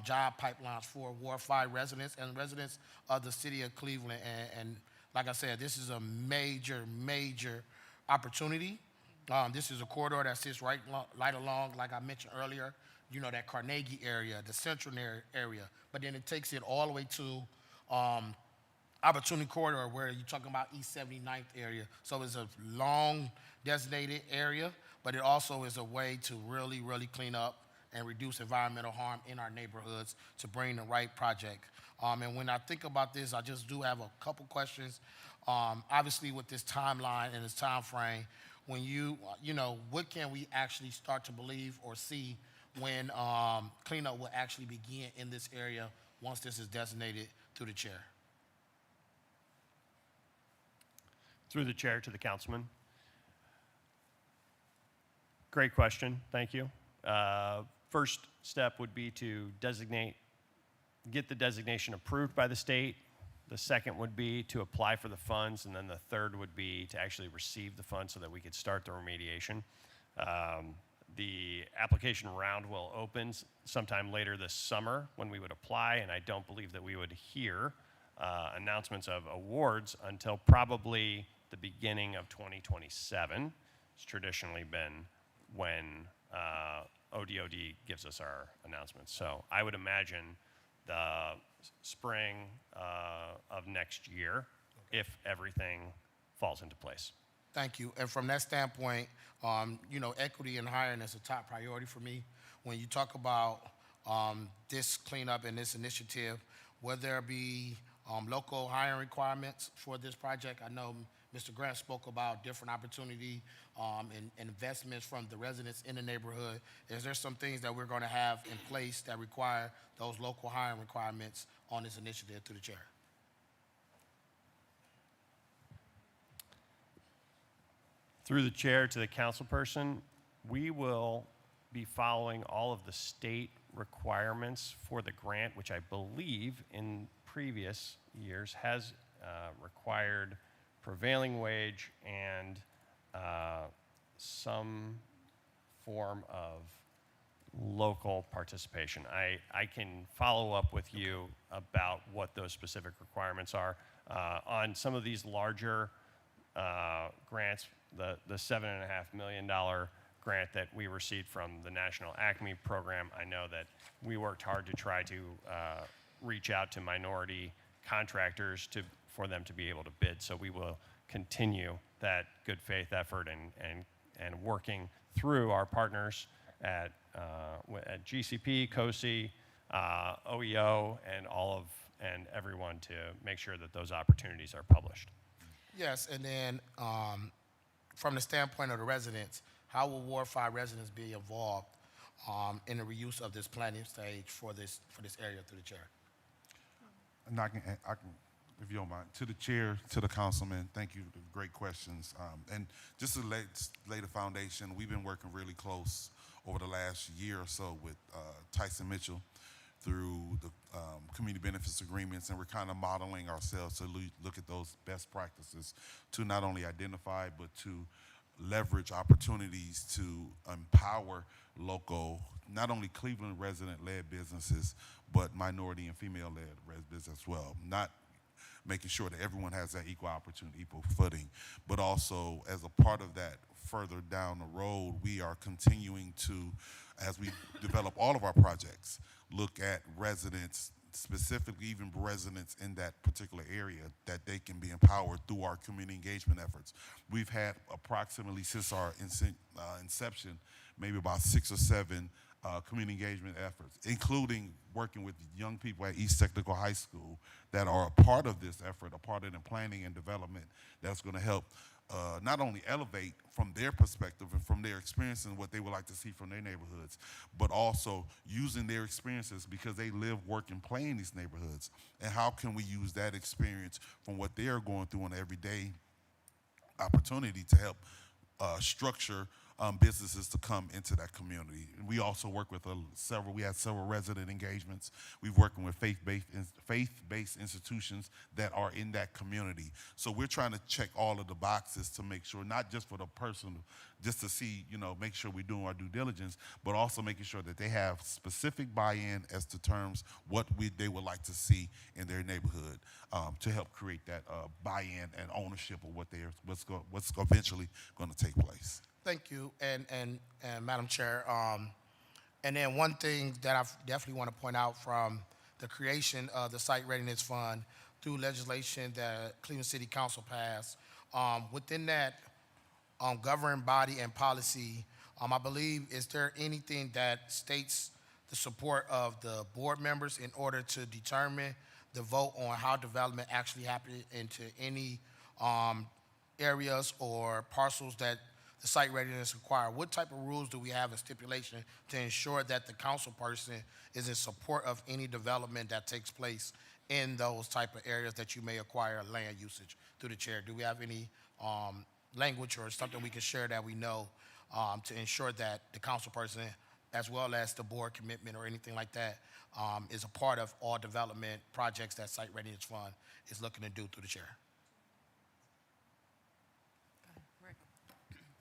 job pipelines for Ward 5 residents and residents of the city of Cleveland. And like I said, this is a major, major opportunity. This is a corridor that sits right along, like I mentioned earlier, you know, that Carnegie area, the Central area. But then it takes it all the way to Opportunity Corridor, where you're talking about East 79th area. So it's a long designated area, but it also is a way to really, really clean up and reduce environmental harm in our neighborhoods to bring the right project. And when I think about this, I just do have a couple questions. Obviously, with this timeline and this time frame, when you know, what can we actually start to believe or see when cleanup will actually begin in this area once this is designated through the chair? Through the chair to the councilman. Great question, thank you. First step would be to get the designation approved by the state. The second would be to apply for the funds, and then the third would be to actually receive the funds so that we could start the remediation. The application round will open sometime later this summer when we would apply, and I don't believe that we would hear announcements of awards until probably the beginning of 2027. It's traditionally been when ODOD gives us our announcements. So I would imagine the spring of next year, if everything falls into place. Thank you. And from that standpoint, you know, equity in hiring is a top priority for me. When you talk about this cleanup and this initiative, will there be local hiring requirements for this project? I know Mr. Grant spoke about different opportunity and investments from the residents in the neighborhood. Is there some things that we're going to have in place that require those local hiring requirements on this initiative through the chair? Through the chair to the council person, we will be following all of the state requirements for the grant, which I believe in previous years has required prevailing wage and some form of local participation. I can follow up with you about what those specific requirements are. On some of these larger grants, the $7.5 million grant that we received from the National Acme Program, I know that we worked hard to try to reach out to minority contractors for them to be able to bid. So we will continue that good faith effort and working through our partners at GCP, COSI, OEO, and everyone to make sure that those opportunities are published. Yes, and then from the standpoint of the residents, how will Ward 5 residents be involved in the reuse of this planning stage for this area through the chair? And I can, if you don't mind, to the chair, to the councilman, thank you for the great questions. And just to lay the foundation, we've been working really close over the last year or so with Tyson Mitchell through the community benefits agreements, and we're kind of modeling ourselves to look at those best practices to not only identify, but to leverage opportunities to empower local, not only Cleveland resident-led businesses, but minority and female-led business as well. Not making sure that everyone has that equal opportunity, equal footing, but also as a part of that further down the road, we are continuing to, as we develop all of our projects, look at residents, specifically even residents in that particular area, that they can be empowered through our community engagement efforts. We've had approximately, since our inception, maybe about 6 or 7 community engagement efforts, including working with young people at East Technical High School that are a part of this effort, a part of the planning and development that's going to help not only elevate from their perspective and from their experience and what they would like to see from their neighborhoods, but also using their experiences because they live, work, and play in these neighborhoods. And how can we use that experience from what they are going through on an everyday opportunity to help structure businesses to come into that community. And we also work with we had several resident engagements. We've working with faith-based institutions that are in that community. So we're trying to check all of the boxes to make sure, not just for the person, just to see, make sure we're doing our due diligence, but also making sure that they have specific buy-in as to terms what they would like to see in their neighborhood to help create that buy-in and ownership of what's eventually going to take place. Thank you, and Madam Chair. And then one thing that I definitely want to point out from the creation of the Site Readiness Fund through legislation that Cleveland City Council passed, within that governing body and policy, I believe, is there anything that states the support of the board members in order to determine the vote on how development actually happened into any areas or parcels that the site readiness require? What type of rules do we have and stipulation to ensure that the council person is in support of any development that takes place in those type of areas that you may acquire land usage? Through the chair, do we have any language or something we can share that we know to ensure that the council person as well as the board commitment or anything like that, is a part of all development projects that Site Readiness Fund is looking to do through the chair.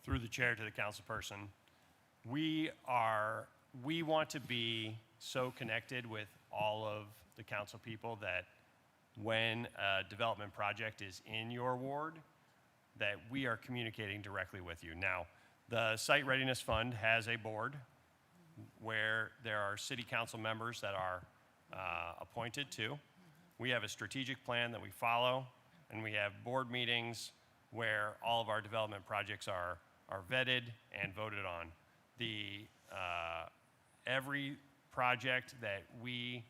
Through the chair to the council person, we want to be so connected with all of the council people that when a development project is in your ward, that we are communicating directly with you. Now, the Site Readiness Fund has a board where there are city council members that are appointed to. We have a strategic plan that we follow, and we have board meetings where all of our development projects are vetted and voted on. Every project that we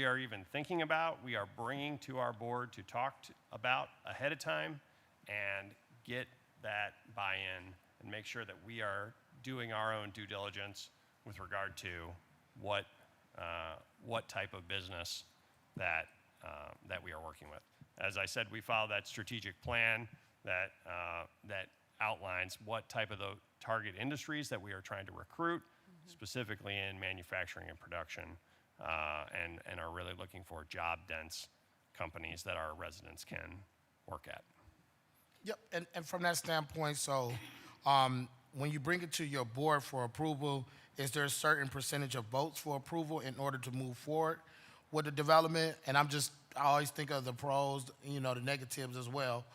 are even thinking about, we are bringing to our board to talk about ahead of time and get that buy-in and make sure that we are doing our own due diligence with regard to what type of business that we are working with. As I said, we follow that strategic plan that outlines what type of the target industries that we are trying to recruit, specifically in manufacturing and production, and are really looking for job-dense companies that our residents can work at. Yep, and from that standpoint, so when you bring it to your board for approval, is there a certain percentage of votes for approval in order to move forward with the development? And I always think of the pros, the negatives as well.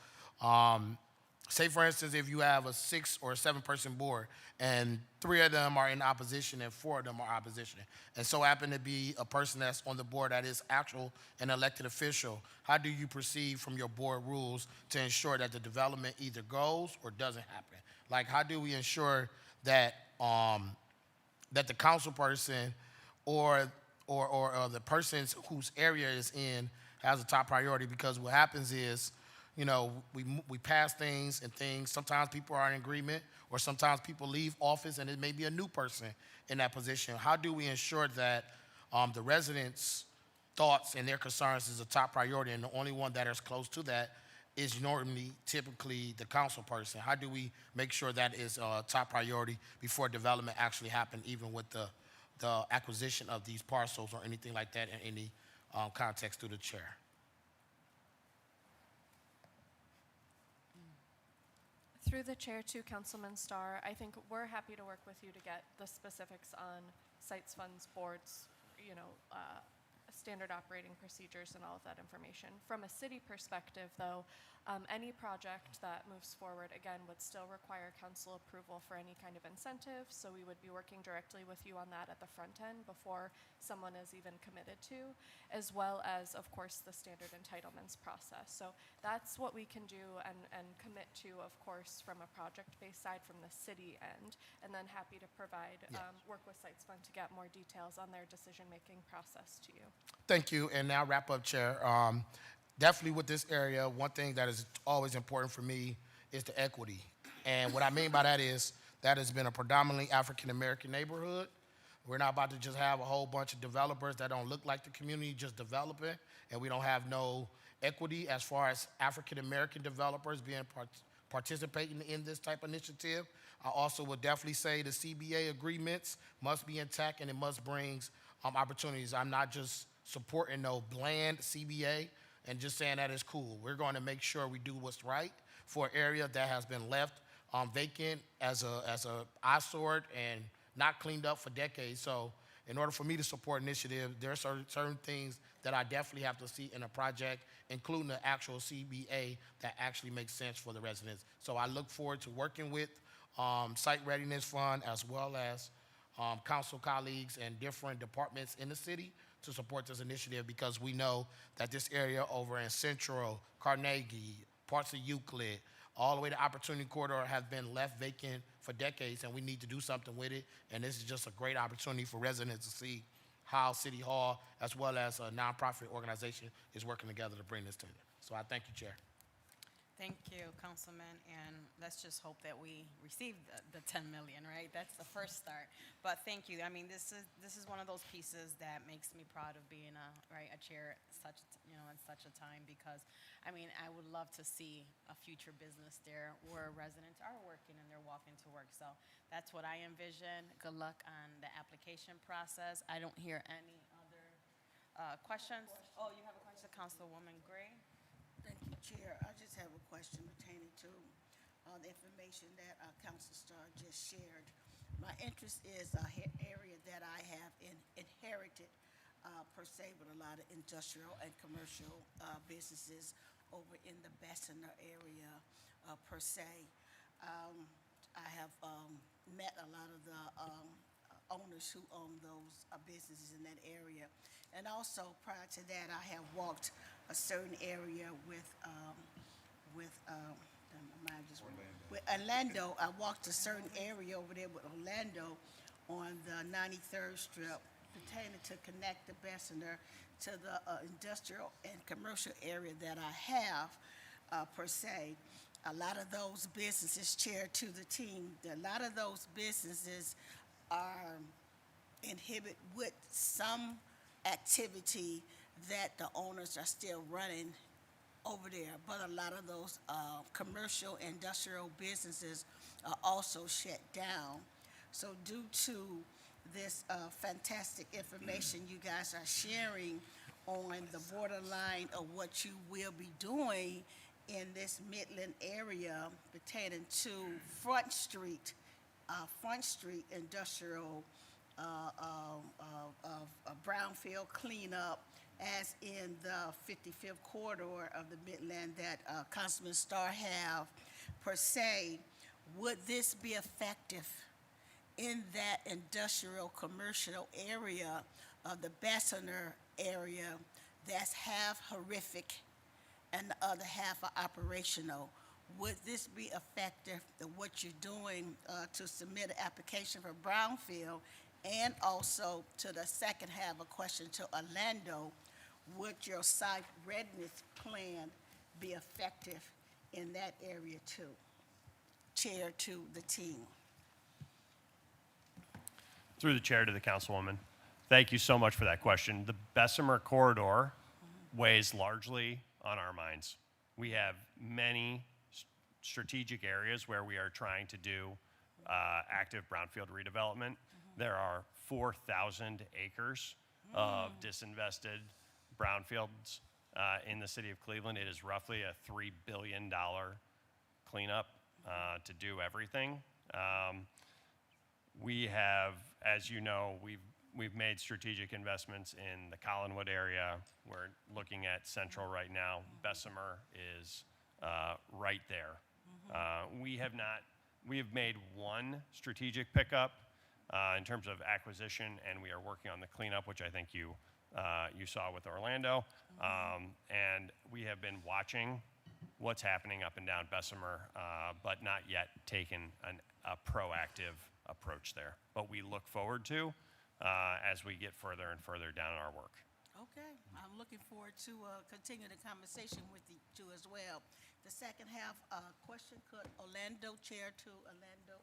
Say, for instance, if you have a 6 or 7 person board and 3 of them are in opposition and 4 of them are opposition, and so happen to be a person that's on the board that is an elected official, how do you proceed from your board rules to ensure that the development either goes or doesn't happen? Like, how do we ensure that that the council person or the person whose area is in has a top priority? Because what happens is, we pass things and things. Sometimes people are in agreement, or sometimes people leave office and it may be a new person in that position. How do we ensure that the residents' thoughts and their concerns is a top priority, and the only one that is close to that is typically the council person? How do we make sure that is a top priority before development actually happens, even with the acquisition of these parcels or anything like that in any context through the chair? Through the chair to Councilman Starr, I think we're happy to work with you to get the specifics on sites, funds, boards, standard operating procedures and all of that information. From a city perspective, though, any project that moves forward, again, would still require council approval for any kind of incentive, so we would be working directly with you on that at the front end before someone is even committed to, as well as, of course, the standard entitlements process. So that's what we can do and commit to, of course, from a project-based side from the city end, and then happy to provide, work with Sites Fund to get more details on their decision-making process to you. Thank you, and now wrap up, Chair. Definitely with this area, one thing that is always important for me is the equity. And what I mean by that is that has been a predominantly African-American neighborhood. We're not about to just have a whole bunch of developers that don't look like the community just developing, and we don't have no equity as far as African-American developers being participating in this type of initiative. I also would definitely say the CBA agreements must be intact, and it must bring opportunities. I'm not just supporting no bland CBA and just saying that is cool. We're going to make sure we do what's right for an area that has been left vacant as a eyesore and not cleaned up for decades. So in order for me to support initiative, there are certain things that I definitely have to see in a project, including the actual CBA that actually makes sense for the residents. So I look forward to working with Site Readiness Fund as well as council colleagues and different departments in the city to support this initiative, because we know that this area over in Central, Carnegie, parts of Euclid, all the way to Opportunity Corridor have been left vacant for decades, and we need to do something with it. And this is just a great opportunity for residents to see how City Hall, as well as a nonprofit organization, is working together to bring this to them. So I thank you, Chair. Thank you, Councilman, and let's just hope that we receive the 10 million, right? That's the first start. But thank you. I mean, this is one of those pieces that makes me proud of being a chair at such in such a time, because I mean, I would love to see a future business there where residents are working and they're walking to work. So that's what I envision. Good luck on the application process. I don't hear any other questions. Oh, you have a question, Councilwoman Gray? Thank you, Chair. I just have a question pertaining to the information that Council Starr just shared. My interest is an area that I have inherited per se, with a lot of industrial and commercial businesses over in the Bessemer area per se. I have met a lot of the owners who own those businesses in that area. And also, prior to that, I have walked a certain area with Orlando. I walked a certain area over there with Orlando on the 93rd Strip, pertaining to connect the Bessemer to the industrial and commercial area that I have per se. A lot of those businesses, Chair, to the team, a lot of those businesses are inhibit with some activity that the owners are still running over there. But a lot of those commercial, industrial businesses are also shut down. So due to this fantastic information you guys are sharing on the borderline of what you will be doing in this Midland area pertaining to Front Street industrial brownfield cleanup, as in the 55th corridor of the Midland that Councilman Starr have per se, would this be effective in that industrial commercial area of the Bessemer area that's half horrific and the other half are operational? Would this be effective in what you're doing to submit an application for brownfield? And also, to the second half, a question to Orlando, would your site readiness plan be effective in that area too? Chair, to the team. Through the chair to the councilwoman. Thank you so much for that question. The Bessemer corridor weighs largely on our minds. We have many strategic areas where we are trying to do active brownfield redevelopment. There are 4,000 acres of disinvested brownfields in the city of Cleveland. It is roughly a $3 billion cleanup to do everything. We have, as you know, we've made strategic investments in the Collinwood area. We're looking at Central right now. Bessemer is right there. We have made one strategic pickup in terms of acquisition, and we are working on the cleanup, which I think you saw with Orlando. And we have been watching what's happening up and down Bessemer, but not yet taken a proactive approach there. But we look forward to as we get further and further down our work. Okay, I'm looking forward to continue the conversation with you two as well. The second half question, could Orlando, Chair to Orlando,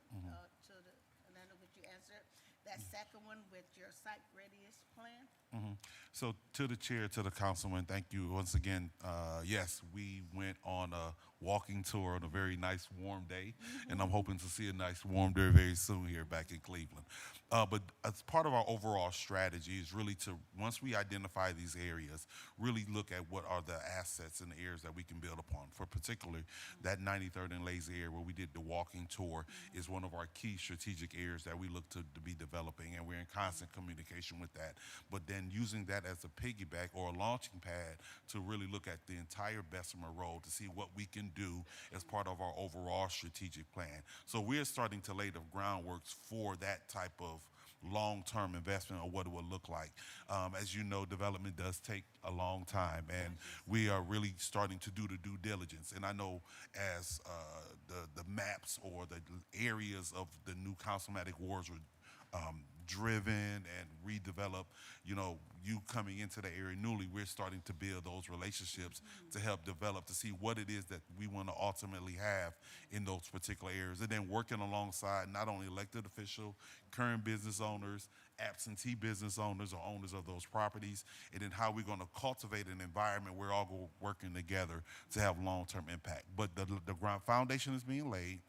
Orlando, would you answer it? That second one with your site readiness plan? So to the chair, to the councilman, thank you once again. Yes, we went on a walking tour on a very nice warm day, and I'm hoping to see a nice warm day very soon here back in Cleveland. But as part of our overall strategy is really to, once we identify these areas, really look at what are the assets and the areas that we can build upon. For particularly that 93rd and Lazy area where we did the walking tour is one of our key strategic areas that we look to be developing, and we're in constant communication with that. But then using that as a piggyback or a launching pad to really look at the entire Bessemer Road to see what we can do as part of our overall strategic plan. So we're starting to lay the groundwork for that type of long-term investment or what it will look like. As you know, development does take a long time, and we are really starting to do the due diligence. And I know as the maps or the areas of the new councilmatic wards were driven and redevelop. You know, you coming into the area newly, we're starting to build those relationships to help develop, to see what it is that we want to ultimately have in those particular areas. And then working alongside not only elected official, current business owners, absentee business owners or owners of those properties, and then how we're going to cultivate an environment where we're all working together to have long-term impact. But the ground foundation is being laid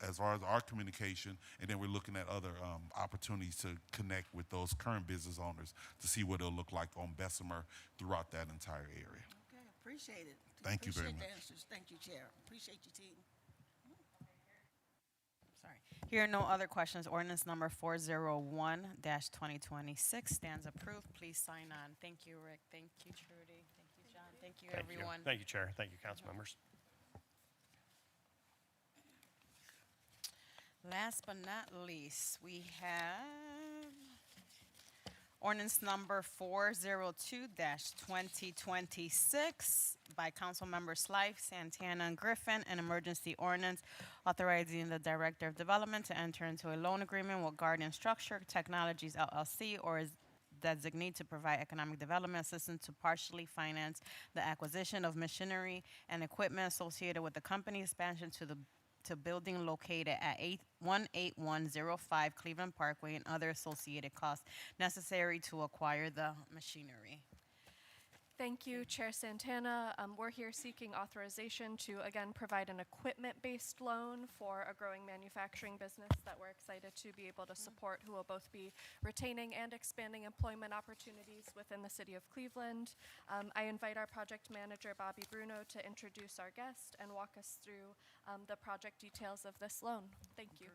as far as our communication, and then we're looking at other opportunities to connect with those current business owners to see what it'll look like on Bessemer throughout that entire area. Okay, appreciate it. Thank you very Appreciate much. the answers. Thank you, Chair. Appreciate you, team. Sorry. Here are no other questions. Ordinance number 401-2026 stands approved. Please sign on. Thank you, Rick. Thank you, Trudy. Thank you, John. Thank you, everyone. Thank you, Chair. Thank you, council members. Last but not least, we have ordinance number 402-2026 by council members Slife, Santana, and Griffin, an emergency ordinance authorizing the Director of Development to enter into a loan agreement with Guardian Structure Technologies LLC or is designate to provide economic development assistance to partially finance the acquisition of machinery and equipment associated with the company expansion to building located at 18105 Cleveland Parkway and other associated costs necessary to acquire the machinery. Thank you, Chair Santana. We're here seeking authorization to, again, provide an equipment-based loan for a growing manufacturing business that we're excited to be able to support, who will both be retaining and expanding employment opportunities within the city of Cleveland. I invite our project manager, Bobby Bruno, to introduce our guest and walk us through the project details of this loan. Thank you.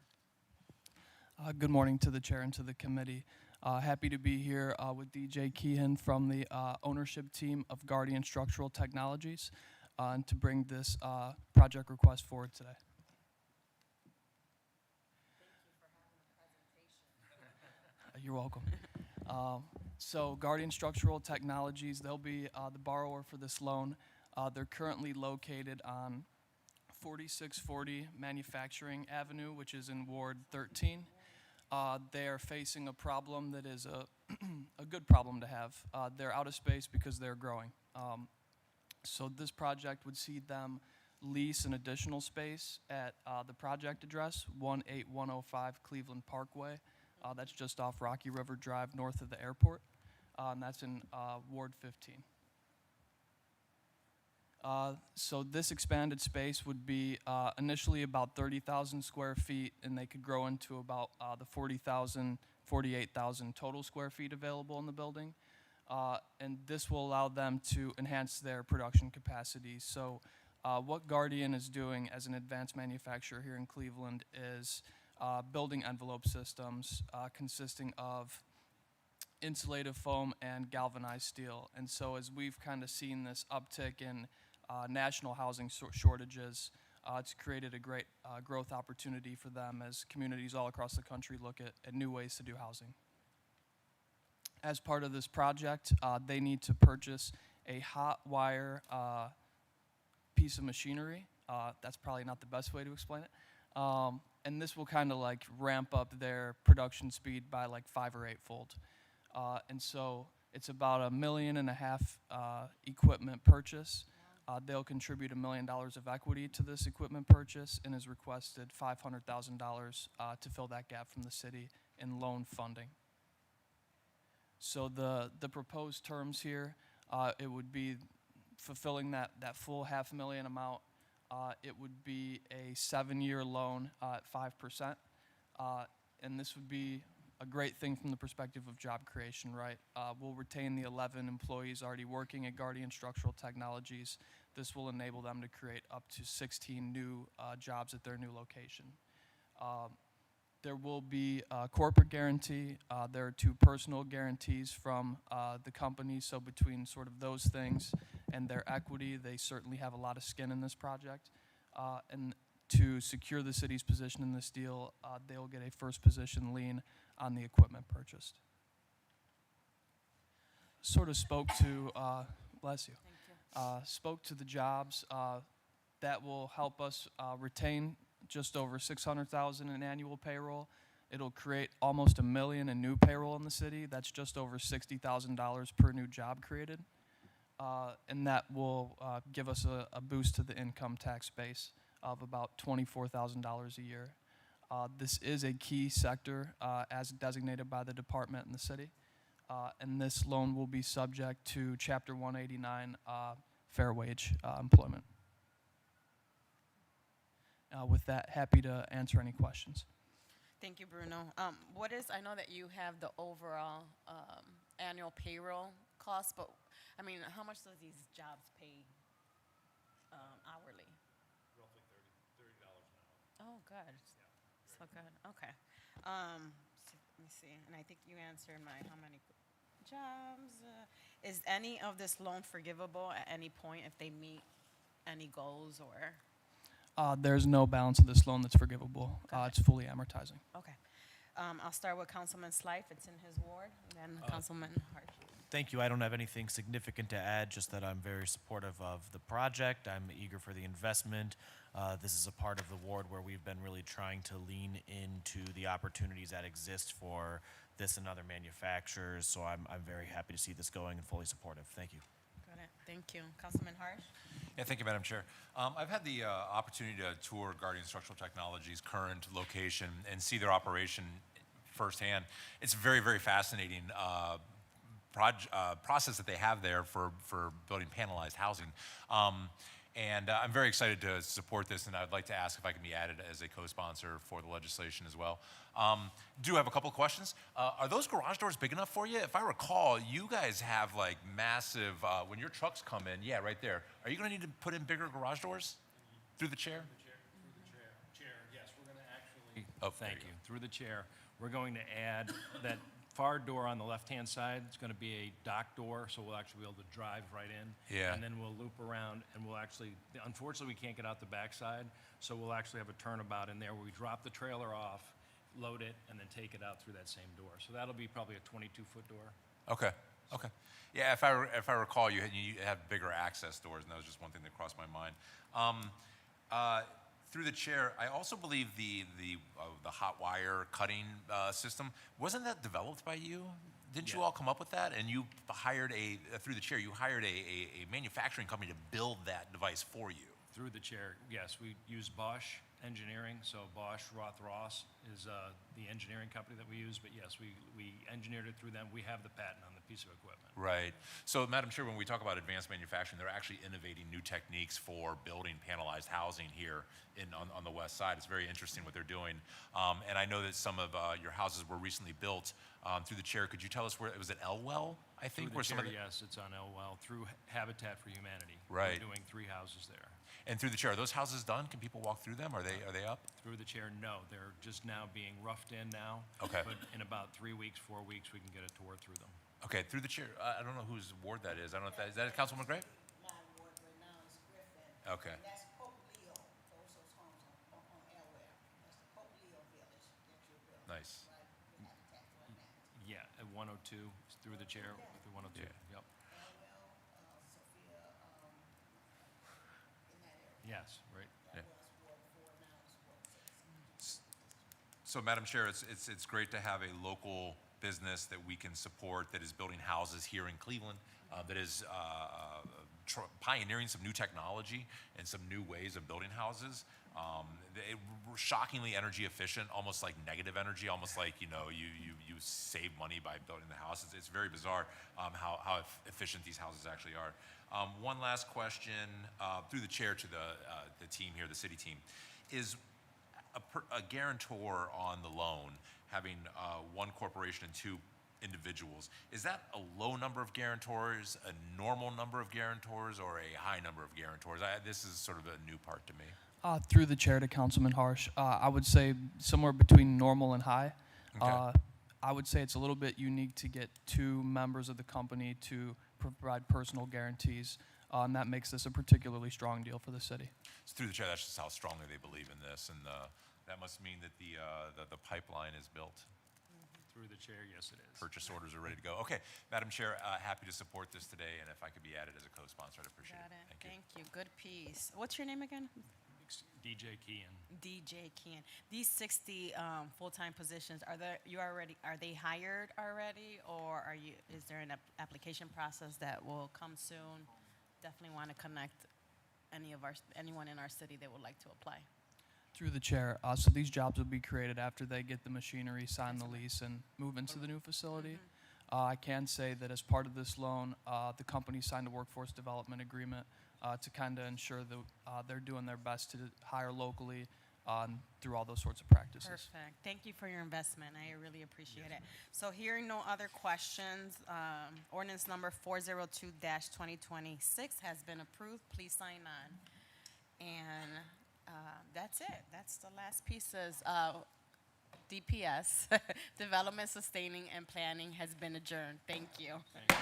Good morning to the chair and to the committee. Happy to be here with DJ Keehan from the ownership team of Guardian Structural Technologies and to bring this project request forward today. You're welcome. So Guardian Structural Technologies, they'll be the borrower for this loan. They're currently located on 4640 Manufacturing Avenue, which is in Ward 13. They are facing a problem that is a good problem to have. They're out of space because they're growing. So this project would see them lease an additional space at the project address, 18105 Cleveland Parkway. That's just off Rocky River Drive north of the airport. And that's in Ward 15. So this expanded space would be initially about 30,000 square feet, and they could grow into about the 40,000, 48,000 total square feet available in the building. And this will allow them to enhance their production capacity. So what Guardian is doing as an advanced manufacturer here in Cleveland is building envelope systems consisting of insulative foam and galvanized steel. And so as we've kind of seen this uptick in national housing shortages, it's created a great growth opportunity for them as communities all across the country look at new ways to do housing. As part of this project, they need to purchase a hot wire piece of machinery. That's probably not the best way to explain it. And this will kind of like ramp up their production speed by like 5 or 8-fold. And so it's about $1.5 million equipment purchase. They'll contribute $1 million of equity to this equipment purchase and has requested $500,000 to fill that gap from the city in loan funding. So the proposed terms here, it would be fulfilling that full $500,000 amount. It would be a 7-year loan at 5%. And this would be a great thing from the perspective of job creation, right? We'll retain the 11 employees already working at Guardian Structural Technologies. This will enable them to create up to 16 new jobs at their new location. There will be a corporate guarantee. There are 2 personal guarantees from the company. So between sort of those things and their equity, they certainly have a lot of skin in this project. And to secure the city's position in this deal, they'll get a first position lien on the equipment purchased. Sort of spoke to, bless you, spoke to the jobs. That will help us retain just over $600,000 in annual payroll. It'll create almost $1 million in new payroll in the city. That's just over $60,000 per new job created. And that will give us a boost to the income tax base of about $24,000 a year. This is a key sector as designated by the department in the city. And this loan will be subject to Chapter 189 fair wage employment. With that, happy to answer any questions. Thank you, Bruno. I know that you have the overall annual payroll cost, but I mean, how much does these jobs pay hourly? Roughly $30 an hour. Oh, good. So good. Okay. Let me see. And I think you answered my how many jobs. Is any of this loan forgivable at any point if they meet any goals or? There's no balance of this loan that's forgivable. It's fully amortizing. Okay. I'll start with Councilman Slife. It's in his ward. And then Councilman Hart. Thank you. I don't have anything significant to add, just that I'm very supportive of the project. I'm eager for the investment. This is a part of the ward where we've been really trying to lean into the opportunities that exist for this and other manufacturers. So I'm very happy to see this going and fully supportive. Thank you. Got it. Thank you. Councilman Hart. Yeah, thank you, Madam Chair. I've had the opportunity to tour Guardian Structural Technologies' current location and see their operation firsthand. It's a very, very fascinating process that they have there for building panelized housing. And I'm very excited to support this, and I'd like to ask if I can be added as a co-sponsor for the legislation as well. Do have a couple of questions. Are those garage doors big enough for you? If I recall, you guys have like massive, when your trucks come in, yeah, right there. Are you gonna need to put in bigger garage doors? Through the chair? Chair, yes, we're going to actually, Oh, thank there you. you Through the chair, we're going to add that far door on the left-hand side. It's going to be a dock door, so we'll actually be able to drive right in. Yeah. And then we'll loop around, and we'll actually, unfortunately, we can't get out the backside, so we'll actually have a turnabout in there where we drop the trailer off, load it, and then take it out through that same door. So that'll be probably a 22-foot door. Okay, okay. Yeah, if I recall, you have bigger access doors, and that was just one thing that crossed my mind. Through the chair, I also believe the hot wire cutting system, wasn't that developed by you? Didn't you all come up with that? And you hired through the chair, you hired a manufacturing company to build that device for you. Through the chair, yes, we use Bosch Engineering, so Bosch Roth-Ross is the engineering company that we use, but yes, we engineered it through them. We have the patent on the piece of equipment. Right. So, Madam Chair, when we talk about advanced manufacturing, they're actually innovating new techniques for building panelized housing here on the west side. It's very interesting what they're doing. And I know that some of your houses were recently built through the chair. Could you tell us where, it was at Elwell, I think? Through the where chair, yes, it's on Elwell, through Habitat for Humanity. Right. We're doing 3 houses there. And through the chair, are those houses done? Can people walk through them? Are they up? Through the chair, no, they're just now being roughed in now. Okay. But in about 3 weeks, 4 weeks, we can get a tour through them. Okay, through the chair. I don't know whose ward that is. I don't know if is that Councilman Gray? My ward right now is Griffin. Okay. And that's Pope Leo, those homes on Elwell. That's the Pope Leo village that you're building. Nice. Right, with Habitat for Humanity. Yeah, at 102, through the chair, through 102, Yeah. yep. Elwell, Sophia, in that area. Yes, right. Yeah. That was Ward 4, now it's Ward 6. So, Madam Chair, it's great to have a local business that we can support that is building houses here in Cleveland, that is pioneering some new technology and some new ways of building houses. Shockingly energy efficient, almost like negative energy, almost like you save money by building the house. It's very bizarre how efficient these houses actually are. One last question through the chair to the team here, the city team, is a guarantor on the loan having one corporation and 2 individuals. Is that a low number of guarantors, a normal number of guarantors, or a high number of guarantors? This is sort of a new part to me. Through the chair to Councilman Harsh, I would say somewhere between normal and high. Okay. I would say it's a little bit unique to get 2 members of the company to provide personal guarantees, and that makes this a particularly strong deal for the city. So through the chair, that's just how strongly they believe in this, and that must mean that the pipeline is built. Through the chair, yes, it is. Purchase orders are ready to go. Okay, Madam Chair, happy to support this today, and if I could be added as a co-sponsor, I'd appreciate Got it. it. Thank you. Thank you. Good piece. What's your name again? DJ DJ Kean. DJ Kean. These 60 full-time positions, are they hired already, or is there an application process that will come soon? Definitely want to connect anyone in our city that would like to apply. Through the chair, so these jobs will be created after they get the machinery, sign the lease, and move into the new facility. I can say that as part of this loan, the company signed a workforce development agreement to kind of ensure that they're doing their best to hire locally through all those sorts of practices. Perfect. Thank you for your investment. I really appreciate it. So hearing no other questions, ordinance number 402-2026 has been approved. Please sign on. And that's it. That's the last pieces. DPS, Development, Sustaining, and Planning has been adjourned. Thank you. Thank you.